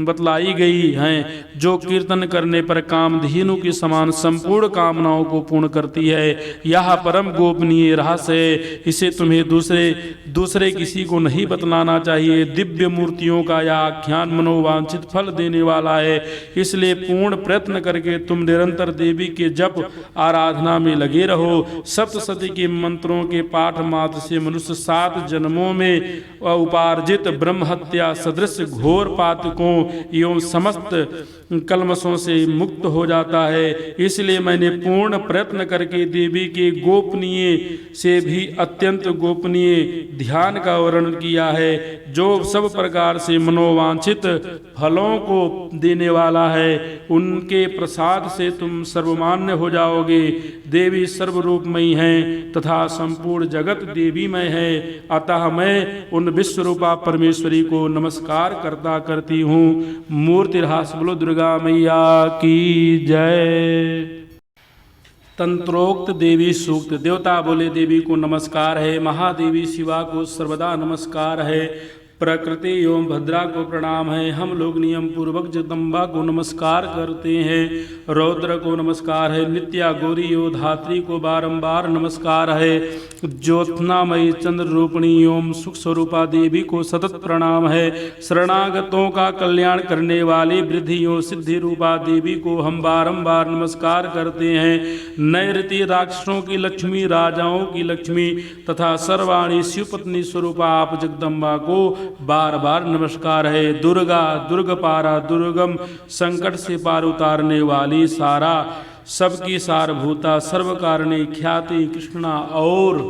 बतलाई गई हैं, जो कीर्तन करने पर कामधेनु के समान संपूर्ण कामनाओं को पूर्ण करती है। यह परम गोपनीय रहस्य है, इसे तुम्हें दूसरे किसी को नहीं बतलाना चाहिए। दिव्य मूर्तियों का यह आख्यान मनोवांछित फल देने वाला है, इसलिए पूर्ण प्रयत्न करके तुम निरंतर देवी के जप आराधना में लगे रहो। सप्तशती के मंत्रों के पाठ मात्र से मनुष्य 7 जन्मों में उपार्जित ब्रह्म हत्या सदृश घोर पातकों एवं समस्त कलमशों से मुक्त हो जाता है। इसलिए मैंने पूर्ण प्रयत्न करके देवी के गोपनीय से भी अत्यंत गोपनीय ध्यान का वर्णन किया है, जो सब प्रकार से मनोवांछित फलों को देने वाला है। उनके प्रसाद से तुम सर्वमान्य हो जाओगे। देवी सर्वरूपमयी हैं तथा संपूर्ण जगत देवीमय है। अतः मैं उन विश्वरूपा परमेश्वरी को नमस्कार करती हूँ। मूर्ति रहास बोलो दुर्गा मैया की जय। तंत्रोक्त देवी सूक्त। देवता बोले देवी को नमस्कार है। महादेवी शिवा को सर्वदा नमस्कार है। प्रकृति एवं भद्रा को प्रणाम है। हम लोग नियम पूर्वक जगदम्बा को नमस्कार करते हैं। रौद्र को नमस्कार है। नित्या, गौरी एवं धात्री को बारंबार नमस्कार है। ज्योत्नामयी, चंद्र रूपिणी एवं सुख स्वरूपा देवी को सतत प्रणाम है। शरणागतों का कल्याण करने वाली वृद्धि एवं सिद्धि रूपा देवी को हम बारंबार नमस्कार करते हैं। नैऋति राक्षसों की लक्ष्मी, राजाओं की लक्ष्मी तथा सर्वाणी शिवपत्नी स्वरूपा आप जगदम्बा को बार बार नमस्कार है। दुर्गा, दुर्गपारा, दुर्गम, संकट से पार उतारने वाली, सारा सबकी सारभूता, सर्वकारिणी, ख्याति, कृष्णा और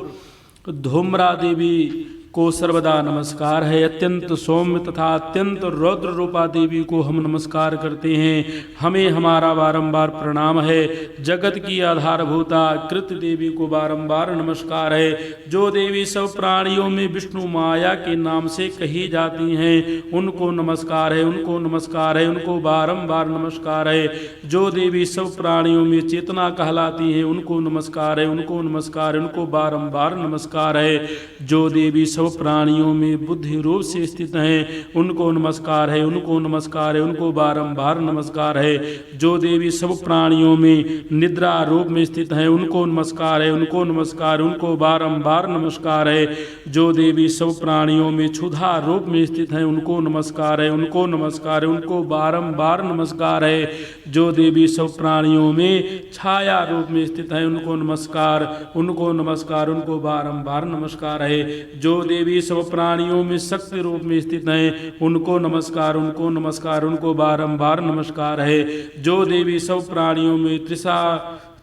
धूम्रा देवी को सर्वदा नमस्कार है। अत्यंत सौम्य तथा अत्यंत रौद्र रूपा देवी को हम नमस्कार करते हैं। हमें हमारा बारंबार प्रणाम है। जगत की आधारभूता कृत देवी को बारंबार नमस्कार है। जो देवी सब प्राणियों में विष्णु माया के नाम से कही जाती हैं, उनको नमस्कार है, उनको नमस्कार है, उनको बारंबार नमस्कार है। जो देवी सब प्राणियों में चेतना कहलाती हैं, उनको नमस्कार है, उनको नमस्कार है, उनको बारंबार नमस्कार है। जो देवी सब प्राणियों में बुद्धि रूप से स्थित हैं, उनको नमस्कार है, उनको नमस्कार है, उनको बारंबार नमस्कार है। जो देवी सब प्राणियों में निद्रा रूप में स्थित हैं, उनको नमस्कार है, उनको नमस्कार, उनको बारंबार नमस्कार है। जो देवी सब प्राणियों में क्षुधा रूप में स्थित हैं, उनको नमस्कार है, उनको नमस्कार है, उनको बारंबार नमस्कार है। जो देवी सब प्राणियों में छाया रूप में स्थित हैं, उनको नमस्कार, उनको नमस्कार, उनको बारंबार नमस्कार है। जो देवी सब प्राणियों में शक्ति रूप में स्थित हैं, उनको नमस्कार, उनको नमस्कार, उनको बारंबार नमस्कार है। जो देवी सब प्राणियों में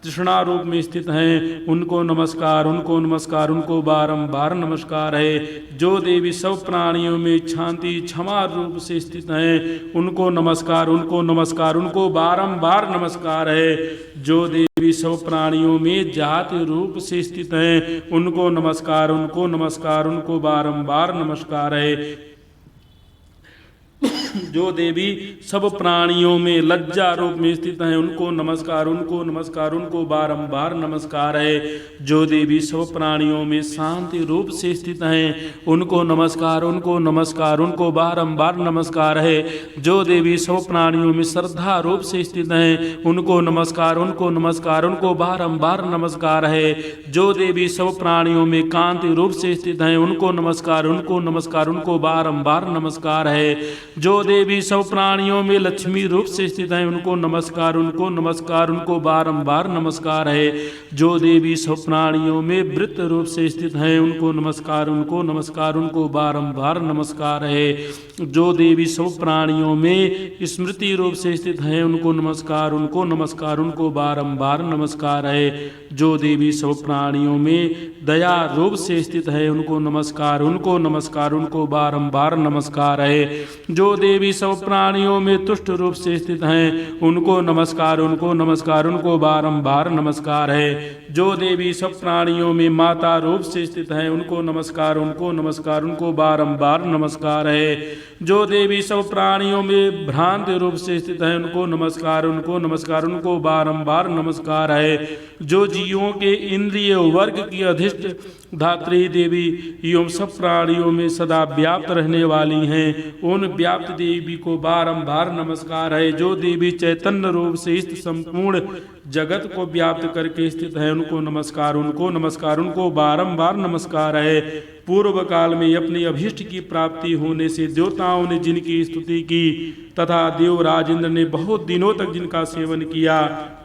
तृष्णा रूप में स्थित हैं, उनको नमस्कार, उनको नमस्कार, उनको बारंबार नमस्कार है। जो देवी सब प्राणियों में शांति क्षमा रूप से स्थित हैं, उनको नमस्कार, उनको नमस्कार, उनको बारंबार नमस्कार है। जो देवी सब प्राणियों में जाति रूप से स्थित हैं, उनको नमस्कार, उनको नमस्कार, उनको बारंबार नमस्कार है। जो देवी सब प्राणियों में लज्जा रूप में स्थित हैं उनको नमस्कार, उनको नमस्कार, उनको बारंबार नमस्कार है। जो देवी सब प्राणियों में शांति रूप से स्थित हैं उनको नमस्कार, उनको नमस्कार, उनको बारंबार नमस्कार है। जो देवी सब प्राणियों में श्रद्धा रूप से स्थित हैं उनको नमस्कार, उनको नमस्कार, उनको बारंबार नमस्कार है। जो देवी सब प्राणियों में कांति रूप से स्थित हैं उनको नमस्कार, उनको नमस्कार, उनको बारंबार नमस्कार है। जो देवी सब प्राणियों में लक्ष्मी रूप से स्थित हैं उनको नमस्कार, उनको नमस्कार, उनको बारंबार नमस्कार है। जो देवी सब प्राणियों में वृत्त रूप से स्थित हैं उनको नमस्कार, उनको नमस्कार, उनको बारंबार नमस्कार है। जो देवी सब प्राणियों में स्मृति रूप से स्थित हैं उनको नमस्कार, उनको नमस्कार, उनको बारंबार नमस्कार है। जो देवी सब प्राणियों में दया रूप से स्थित है उनको नमस्कार, उनको नमस्कार, उनको बारंबार नमस्कार है। जो देवी सब प्राणियों में तुष्ट रूप से स्थित हैं उनको नमस्कार, उनको नमस्कार, उनको बारंबार नमस्कार है। जो देवी सब प्राणियों में माता रूप से स्थित हैं उनको नमस्कार, उनको नमस्कार, उनको बारंबार नमस्कार है। जो देवी सब प्राणियों में भ्रांत रूप से स्थित हैं उनको नमस्कार, उनको नमस्कार, उनको बारंबार नमस्कार है। जो जीवों के इंद्रिय वर्ग की अधिष्ठ धात्री देवी एवं सब प्राणियों में सदा व्याप्त रहने वाली हैं उन व्याप्त देवी को बारंबार नमस्कार है। जो देवी चैतन्य रूप से इस संपूर्ण जगत को व्याप्त करके स्थित है उनको नमस्कार, उनको नमस्कार, उनको बारंबार नमस्कार है। पूर्व काल में अपने अभीष्ट की प्राप्ति होने से देवताओं ने जिनकी स्तुति की तथा देवराज इंद्र ने बहुत दिनों तक जिनका सेवन किया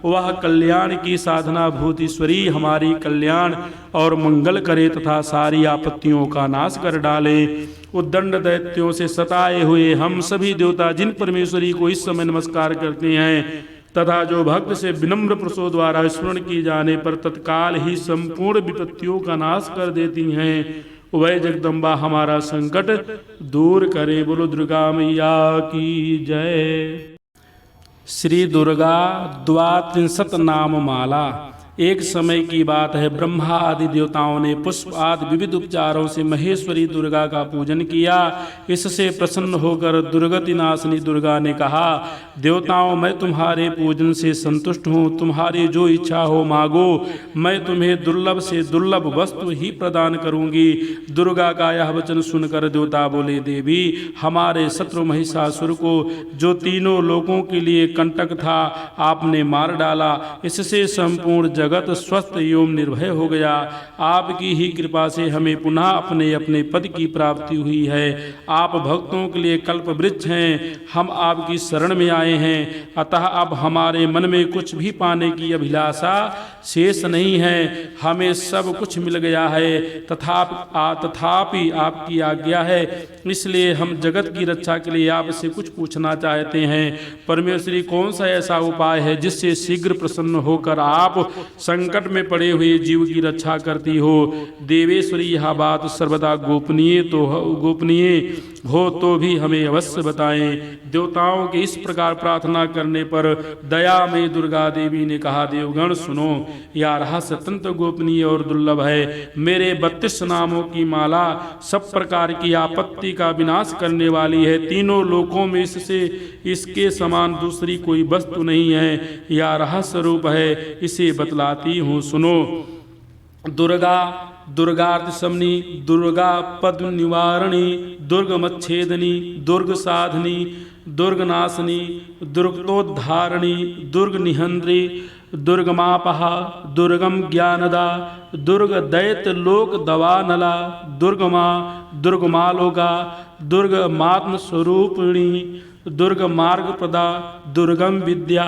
वह कल्याण की साधना भूतेश्वरी हमारी कल्याण और मंगल करे तथा सारी आपत्तियों का नाश कर डाले। उद्दंड दैत्यों से सताए हुए हम सभी देवता जिन परमेश्वरी को इस समय नमस्कार करते हैं तथा जो भक्त से विनम्र प्रसो द्वारा स्मरण की जाने पर तत्काल ही संपूर्ण विपत्तियों का नाश कर देती हैं, वह जगदम्बा हमारा संकट दूर करे। बोलो दुर्गा मैया की जय। श्री दुर्गा द्वात्रिंशत नाम माला। एक समय की बात है, ब्रह्मा आदि देवताओं ने पुष्प आदि विविध उपचारों से महेश्वरी दुर्गा का पूजन किया। इससे प्रसन्न होकर दुर्गति नाशिनी दुर्गा ने कहा, देवताओं मैं तुम्हारे पूजन से संतुष्ट हूँ, तुम्हारी जो इच्छा हो मांगो, मैं तुम्हें दुर्लभ से दुर्लभ वस्तु ही प्रदान करूँगी। दुर्गा का यह वचन सुनकर देवता बोले, देवी हमारे शत्रु महिषासुर को जो तीनों लोगों के लिए कंटक था आपने मार डाला, इससे संपूर्ण जगत स्वस्थ एवं निर्भय हो गया। आपकी ही कृपा से हमें पुनः अपने अपने पद की प्राप्ति हुई है। आप भक्तों के लिए कल्प वृक्ष हैं, हम आपकी शरण में आए हैं, अतः अब हमारे मन में कुछ भी पाने की अभिलाषा शेष नहीं है। हमें सब कुछ मिल गया है, तथापि आपकी आज्ञा है, इसलिए हम जगत की रक्षा के लिए आपसे कुछ पूछना चाहते हैं। परमेश्वरी कौन सा ऐसा उपाय है जिससे शीघ्र प्रसन्न होकर आप संकट में पड़े हुए जीव की रक्षा करती हो? देवेश्वरी यह बात सर्वदा गोपनीय हो तो भी हमें अवश्य बताएं। देवताओं के इस प्रकार प्रार्थना करने पर दया में दुर्गा देवी ने कहा, देवगण सुनो, यह रहस्य अत्यंत गोपनीय और दुर्लभ है। मेरे 32 नामों की माला सब प्रकार की आपत्ति का विनाश करने वाली है। तीनों लोकों में इसके समान दूसरी कोई वस्तु नहीं है। यह रहस्य रूप है, इसे बतलाती हूँ, सुनो। दुर्गार्थ समनी, दुर्गा पद्म निवारणी, दुर्गमच्छेदनी, दुर्ग साधनी, दुर्गनाशनी, दुर्गतोद्धारणी, दुर्ग निहंद्री, दुर्गमापहा, दुर्गम ज्ञानदा, दुर्ग दैत्य लोक दवानला, दुर्गमा, दुर्गमालोगा, दुर्गमात्म स्वरूपिणी, दुर्ग मार्ग प्रदा, दुर्गम विद्या,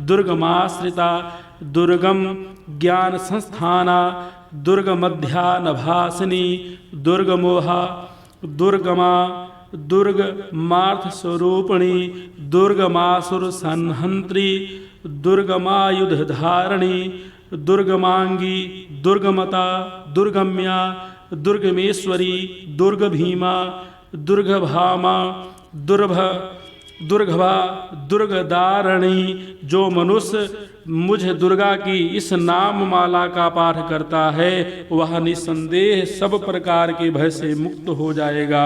दुर्गमाश्रिता, दुर्गम ज्ञान संस्थाना, दुर्ग मध्यानभासिनी, दुर्गमोहा, दुर्गमा, दुर्ग मार्थ स्वरूपिणी, दुर्गमासुर संहंत्री, दुर्गमायुध धारणी, दुर्गमांगी, दुर्गमता, दुर्गम्या, दुर्गमेश्वरी, दुर्ग भीमा, दुर्गभामा, दुर्भ, दुर्गभा दुर्गदारणी। जो मनुष्य मुझ दुर्गा की इस नाम माला का पाठ करता है वह निस्संदेह सब प्रकार के भय से मुक्त हो जाएगा।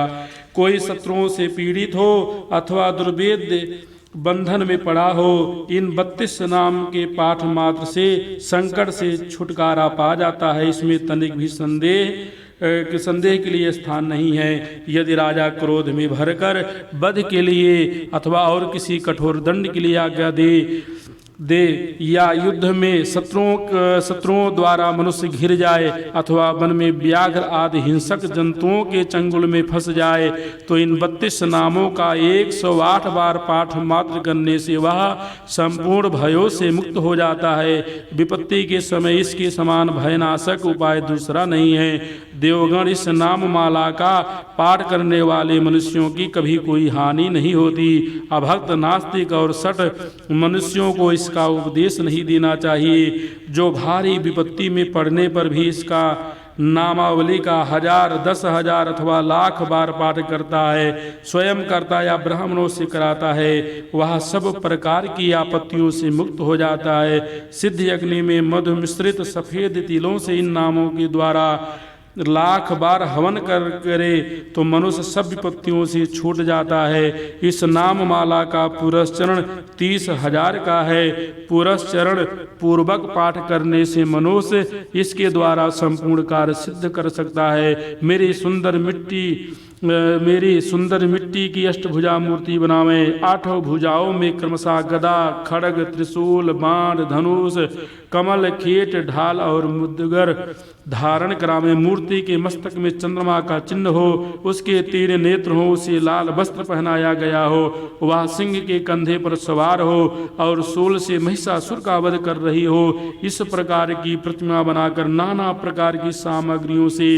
कोई शत्रुओं से पीड़ित हो अथवा दुर्वेद्य बंधन में पड़ा हो, इन 32 नाम के पाठ मात्र से संकट से छुटकारा पा जाता है। इसमें तनिक भी संदेह के लिए स्थान नहीं है। यदि राजा क्रोध में भरकर वध के लिए अथवा और किसी कठोर दंड के लिए आज्ञा दे या युद्ध में शत्रुओं द्वारा मनुष्य घिर जाए अथवा वन में व्याघ्र आदि हिंसक जंतुओं के चंगुल में फंस जाए तो इन 32 नामों का 108 बार पाठ मात्र करने से वह संपूर्ण भयों से मुक्त हो जाता है। विपत्ति के समय इसके समान भयनाशक उपाय दूसरा नहीं है। देवगण इस नाम माला का पाठ करने वाले मनुष्यों की कभी कोई हानि नहीं होती। अभक्त नास्तिक और सठ मनुष्यों को इसका उपदेश नहीं देना चाहिए। जो भारी विपत्ति में पड़ने पर भी इसका नामावली का 1000, 10,000 अथवा लाख बार पाठ करता है, स्वयं करता या ब्राह्मणों से कराता है, वह सब प्रकार की आपत्तियों से मुक्त हो जाता है। सिद्ध अग्नि में मधु मिश्रित सफेद तिलों से इन नामों के द्वारा लाख बार हवन करे तो मनुष्य सब विपत्तियों से छूट जाता है। इस नाम माला का पुरस्चरण 30,000 का है। पुरस्चरण पूर्वक पाठ करने से मनुष्य इसके द्वारा संपूर्ण कार्य सिद्ध कर सकता है। मेरी सुंदर मिट्टी की अष्टभुजा मूर्ति बनावें। 8 भुजाओं में क्रमशः गदा, खड्ग, त्रिशूल, बाण, धनुष, कमल, खेट, ढाल और मुद्गर धारण करावें। मूर्ति के मस्तक में चंद्रमा का चिन्ह हो, उसके 3 नेत्र हो, उसे लाल वस्त्र पहनाया गया हो, वह सिंह के कंधे पर सवार हो और सूल से महिषासुर का वध कर रही हो। इस प्रकार की प्रतिमा बनाकर नाना प्रकार की सामग्रियों से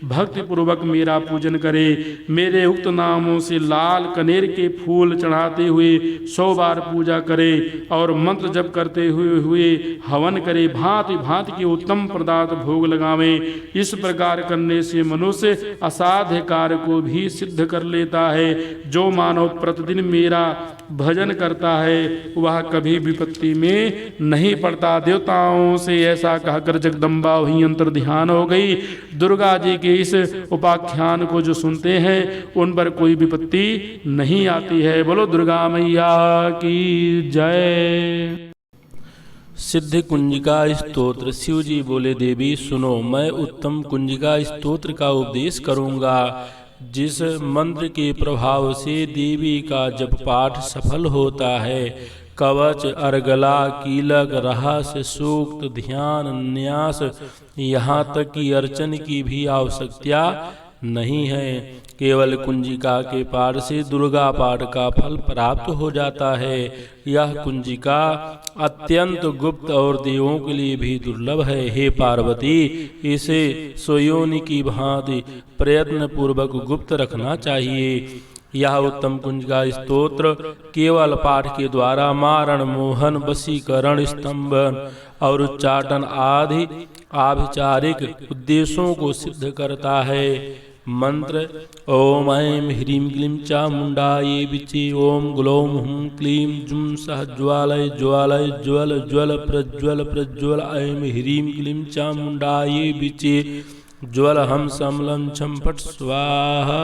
भक्ति पूर्वक मेरा पूजन करे। मेरे उक्त नामों से लाल कनेर के फूल चढ़ाते हुए 100 बार पूजा करे और मंत्र जप करते हुए हवन करे। भांति भांति के उत्तम पदार्थ भोग लगावें। इस प्रकार करने से मनुष्य असाध्य कार्य को भी सिद्ध कर लेता है। जो मानव प्रतिदिन मेरा भजन करता है वह कभी विपत्ति में नहीं पड़ता। देवताओं से ऐसा कहकर जगदम्बा वहीं अंतर ध्यान हो गई। दुर्गा जी के इस उपाख्यान को जो सुनते हैं उन पर कोई विपत्ति नहीं आती है। बोलो दुर्गा मैया की जय। सिद्ध कुंजिका स्तोत्र। शिव जी बोले, देवी सुनो, मैं उत्तम कुंजिका स्तोत्र का उपदेश करूंगा। जिस मंत्र के प्रभाव से देवी का जप पाठ सफल होता है। कवच, अर्गला, कीलक, रहस्य, सूक्त, ध्यान, न्यास, यहाँ तक कि अर्चन की भी आवश्यकता नहीं है। केवल कुंजिका के पाठ से दुर्गा पाठ का फल प्राप्त हो जाता है। यह कुंजिका अत्यंत गुप्त और देवों के लिए भी दुर्लभ है। हे पार्वती, इसे सोयोनि की भांति प्रयत्न पूर्वक गुप्त रखना चाहिए। यह उत्तम कुंजिका स्तोत्र केवल पाठ के द्वारा मारण, मोहन, वशीकरण, स्तंभन और उच्चाटन आदि आभिचारिक उद्देश्यों को सिद्ध करता है। मंत्र ओम ऐं ह्रीं क्लीं चामुंडायै विचे ओम ग्लौं हुं क्लीं जुं सः ज्वालय ज्वालय ज्वल ज्वल प्रज्वल प्रज्वल ऐं ह्रीं क्लीं चामुंडायै विचे ज्वल हम समलं छं फट स्वाहा।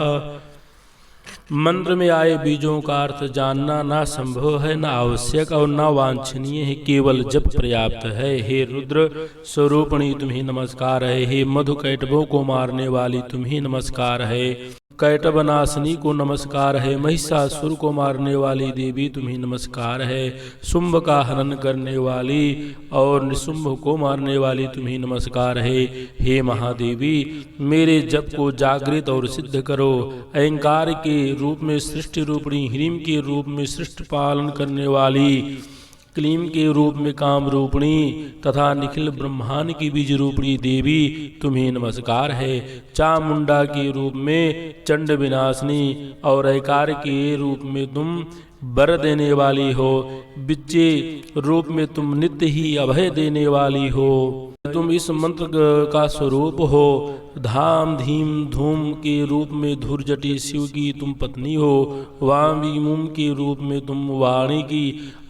मंत्र में आए बीजों का अर्थ जानना ना संभव है, ना आवश्यक और ना वांछनीय है, केवल जप पर्याप्त है। हे रुद्र स्वरूपणी तुम्हें नमस्कार है। हे मधु कैटभों को मारने वाली तुम्हें नमस्कार है। कैटभनाशिनी को नमस्कार है। महिषासुर को मारने वाली देवी तुम्हें नमस्कार है। शुंभ का हनन करने वाली और निशुंभ को मारने वाली तुम्हें नमस्कार है। हे महादेवी, मेरे जप को जागृत और सिद्ध करो। अहंकार के रूप में सृष्टि रूपणी, ह्रीं के रूप में सृष्टि पालन करने वाली, क्लीं के रूप में काम रूपणी तथा निखिल ब्रह्मांड की बीज रूपणी देवी तुम्हें नमस्कार है। चामुंडा के रूप में चंड विनाशिनी और ऐकार के रूप में तुम वर देने वाली हो। बिच्चे रूप में तुम नित्य ही अभय देने वाली हो। तुम इस मंत्र का स्वरूप हो। धाम धीम धूम के रूप में धुरजटी शिव की तुम पत्नी हो। वाम वीम के रूप में तुम वाणी की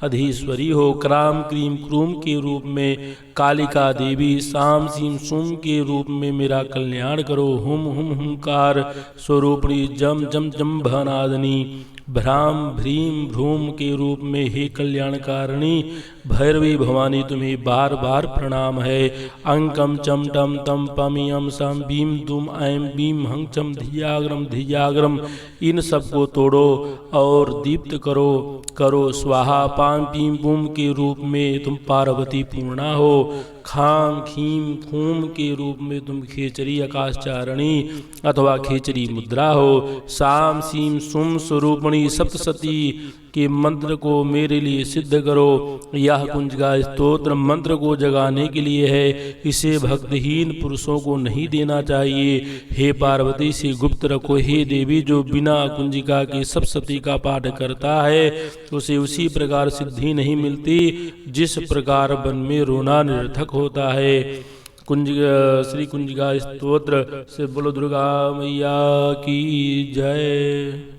अधीश्वरी हो। क्राम क्रीम क्रूम के रूप में कालिका देवी। साम सीम सुम के रूप में मेरा कल्याण करो। हुम हुम हुंकार स्वरूपणी जम जम जम्भनादनी। भ्राम भ्रीम भ्रूम के रूप में हे कल्याणकारिणी भैरवी भवानी तुम्हें बार बार प्रणाम है। अंकम चम टम तम पम यम सम बीम दुम ऐम बीम हंग चम धियाग्रम धियाग्रम, इन सबको तोड़ो और दीप्त करो करो स्वाहा। पाम पीम बूम के रूप में तुम पार्वती पूर्णा हो। खाम खीम खूम के रूप में तुम खेचरी आकाशचारणी अथवा खेचरी मुद्रा हो। साम सीम सुम स्वरूपणी सप्तसती के मंत्र को मेरे लिए सिद्ध करो। यह कुंजिका स्तोत्र मंत्र को जगाने के लिए है, इसे भक्तहीन पुरुषों को नहीं देना चाहिए। हे पार्वती से गुप्त रखो। हे देवी, जो बिना कुंजिका के सप्तसती का पाठ करता है उसे उसी प्रकार सिद्धि नहीं मिलती जिस प्रकार वन में रोना निरर्थक होता है। श्री कुंजिका स्तोत्र से बोलो दुर्गा मैया की जय।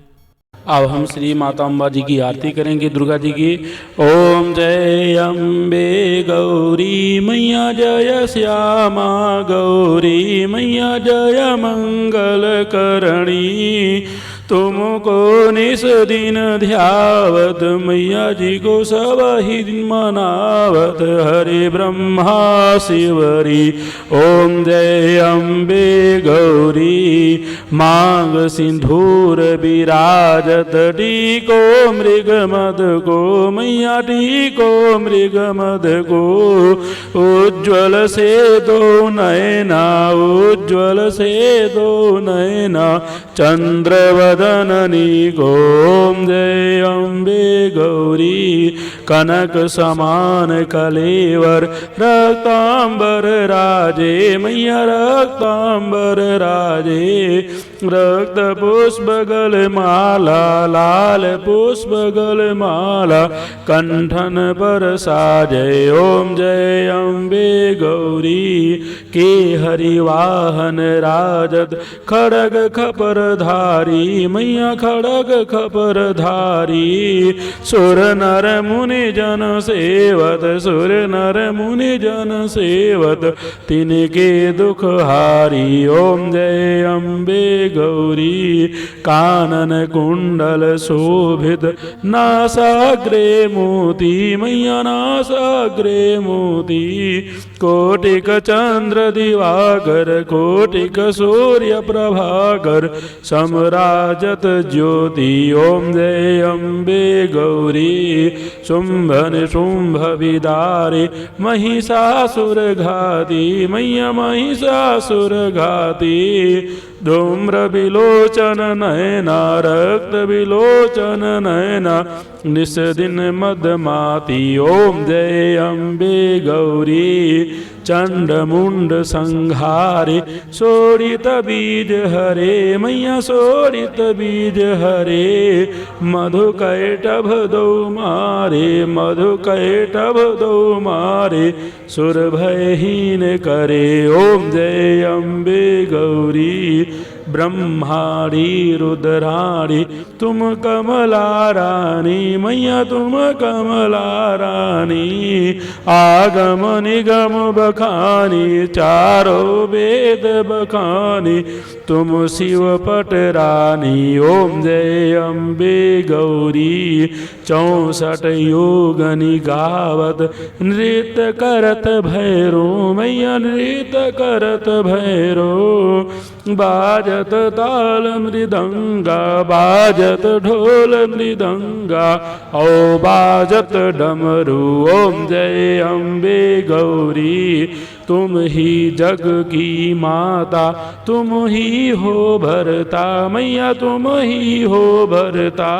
अब हम श्री माता अम्बा जी की आरती करेंगे, दुर्गा जी की। ओम जय अम्बे गौरी मैया जय श्यामा गौरी मैया जय मंगल करणी। तुमको निस दिन ध्यावत मैया जी को सब ही दिन मनावत हरे ब्रह्मा शिवरी। ओम जय अम्बे गौरी मांग सिंधूर विराजत टीको मृग मद को मैया टीको मृग मद को। उज्ज्वल से दो नयना उज्ज्वल से दो नयना चंद्रवदननी को। ओम जय अम्बे गौरी कनक समान कलेवर रक्तांबर राजे मैया रक्तांबर राजे। रक्त पुष्प गल माला लाल पुष्प गल माला कंठन पर साजय। ओम जय अम्बे गौरी के हरिवाहन राजत खड़ग खपर धारी मैया खड़ग खपर धारी। सुर नर मुनि जन सेवत सुर नर मुनि जन सेवत तिनके दुख हारी। ओम जय अम्बे गौरी कानन कुंडल शोभित नासाग्रे मोती मैया नासाग्रे मोती। कोटिक चंद्र दिवाकर कोटिक सूर्य प्रभाकर सम्राजत ज्योति। ओम जय अम्बे गौरी शुंभ निशुंभ विदारे महिषासुर घाती मैया महिषासुर घाती। धूम्र विलोचन नयना रक्त विलोचन नयना निस दिन मदमाती। ओम जय अम्बे गौरी चंड मुंड संहारे शोणित बीज हरे मैया शोणित बीज हरे। मधु कैटभ दो मारे मधु कैटभ दो मारे सुर भयहीन करे। ओम जय अम्बे गौरी ब्रह्माणी रुद्राणी तुम कमला रानी मैया तुम कमला रानी। आगम निगम बखानी चारों वेद बखानी तुम शिव पट रानी। ओम जय अम्बे गौरी 64 योगनी गावत नृत्य करत भैरो मैया नृत्य करत भैरो। बाजत ताल मृदंगा बाजत ढोल मृदंगा ओ बाजत डमरू। ओम जय अम्बे गौरी तुम ही जग की माता तुम ही हो भरता मैया तुम ही हो भरता।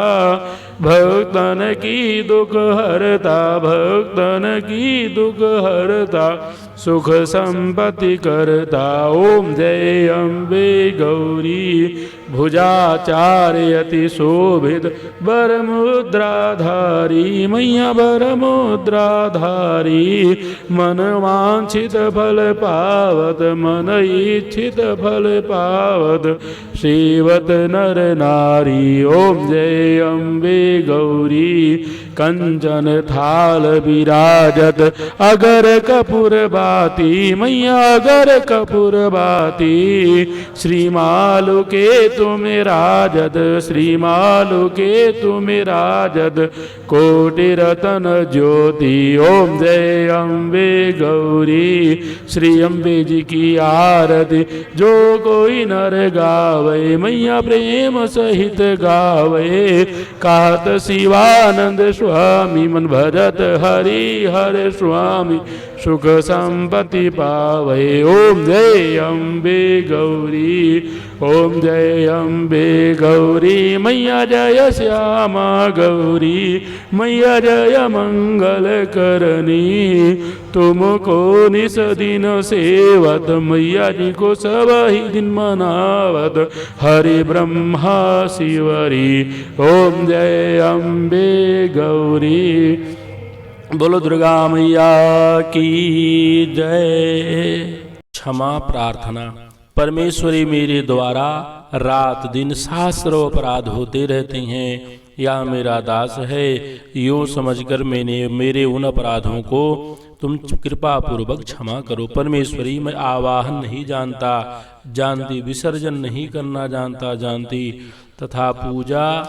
भक्तन की दुख हरता भक्तन की दुख हरता सुख संपत्ति करता। ओम जय अम्बे गौरी भुजाचार्यति शोभित वरमुद्राधारी मैया वरमुद्राधारी मन वांछित फल पावत मन इच्छित फल पावत सेवत नर नारी। ओम जय अम्बे गौरी कंचन थाल विराजत अगर कपूर बाती मैया अगर कपूर बाती श्रीमालु के तुम राजद श्रीमालु के तुम राजद कोटि रतन ज्योति। ओम जय अम्बे गौरी श्री अम्बे जी की आरती जो कोई नर गावे मैया प्रेम सहित गावे। कहत शिवानंद स्वामी मन भजत हरि हर स्वामी सुख संपत्ति पावे। ओम जय अम्बे गौरी ओम जय अम्बे गौरी मैया जय श्यामा गौरी मैया जय मंगल करनी। तुमको निस दिन सेवत मैया जी को सब ही दिन मनावत हरि ब्रह्मा शिवरी। ओम जय अम्बे गौरी। बोलो दुर्गा मैया की जय। क्षमा प्रार्थना। परमेश्वरी मेरे द्वारा रात दिन सहस्रों अपराध होते रहते हैं, या मेरा दास है, यूँ समझकर मैंने मेरे उन अपराधों को तुम कृपा पूर्वक क्षमा करो। परमेश्वरी मैं आवाहन नहीं जानता जानती, विसर्जन नहीं करना जानता जानती, तथा पूजा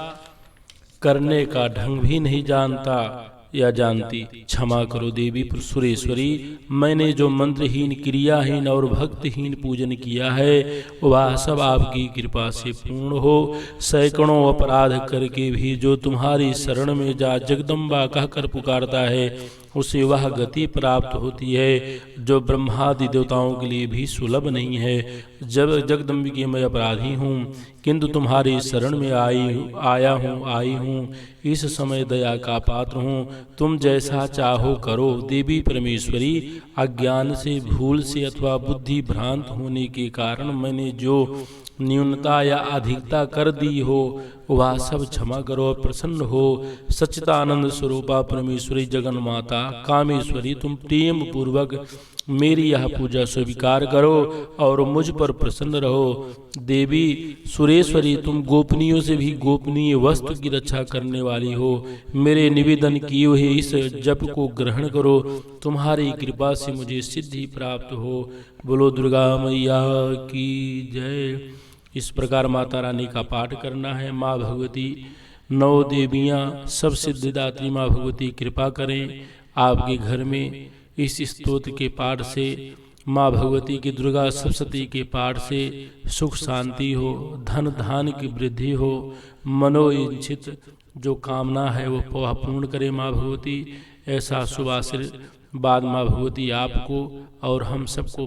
करने का ढंग भी नहीं जानता या जानती। क्षमा करो देवी सुरेश्वरी, मैंने जो मंत्रहीन क्रियाहीन और भक्तिहीन पूजन किया है वह सब आपकी कृपा से पूर्ण हो। सैकड़ों अपराध करके भी जो तुम्हारी शरण में जा जगदम्बा कहकर पुकारता है उसे वह गति प्राप्त होती है जो ब्रह्मादि देवताओं के लिए भी सुलभ नहीं है। जब जगदम्बिके मैं अपराधी हूँ किंतु तुम्हारी शरण में आई हूँ इस समय दया का पात्र हूँ। तुम जैसा चाहो करो देवी परमेश्वरी। अज्ञान से भूल से अथवा बुद्धि भ्रांत होने के कारण मैंने जो न्यूनता या अधिकता कर दी हो वह सब क्षमा करो और प्रसन्न हो। सच्चिदानंद स्वरूपा परमेश्वरी जगन माता कामेश्वरी, तुम प्रेम पूर्वक मेरी यह पूजा स्वीकार करो और मुझ पर प्रसन्न रहो। देवी सुरेश्वरी, तुम गोपनीयों से भी गोपनीय वस्तु की रक्षा करने वाली हो। मेरे निवेदन किए हुए इस जप को ग्रहण करो, तुम्हारी कृपा से मुझे सिद्धि प्राप्त हो। बोलो दुर्गा मैया की जय। इस प्रकार माता रानी का पाठ करना है। माँ भगवती, 9 देवियाँ, सब सिद्धिदात्री माँ भगवती कृपा करें आपके घर में। इस स्तोत्र के पाठ से, माँ भगवती की दुर्गा सप्तशती के पाठ से सुख शांति हो, धन धान की वृद्धि हो, मनोइच्छित जो कामना है वो पूर्ण करे माँ भगवती। ऐसा शुभ आशीर्वाद माँ भगवती आपको और हम सबको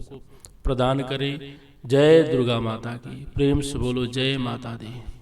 प्रदान करें। जय दुर्गा माता की। प्रेम से बोलो जय माता दी।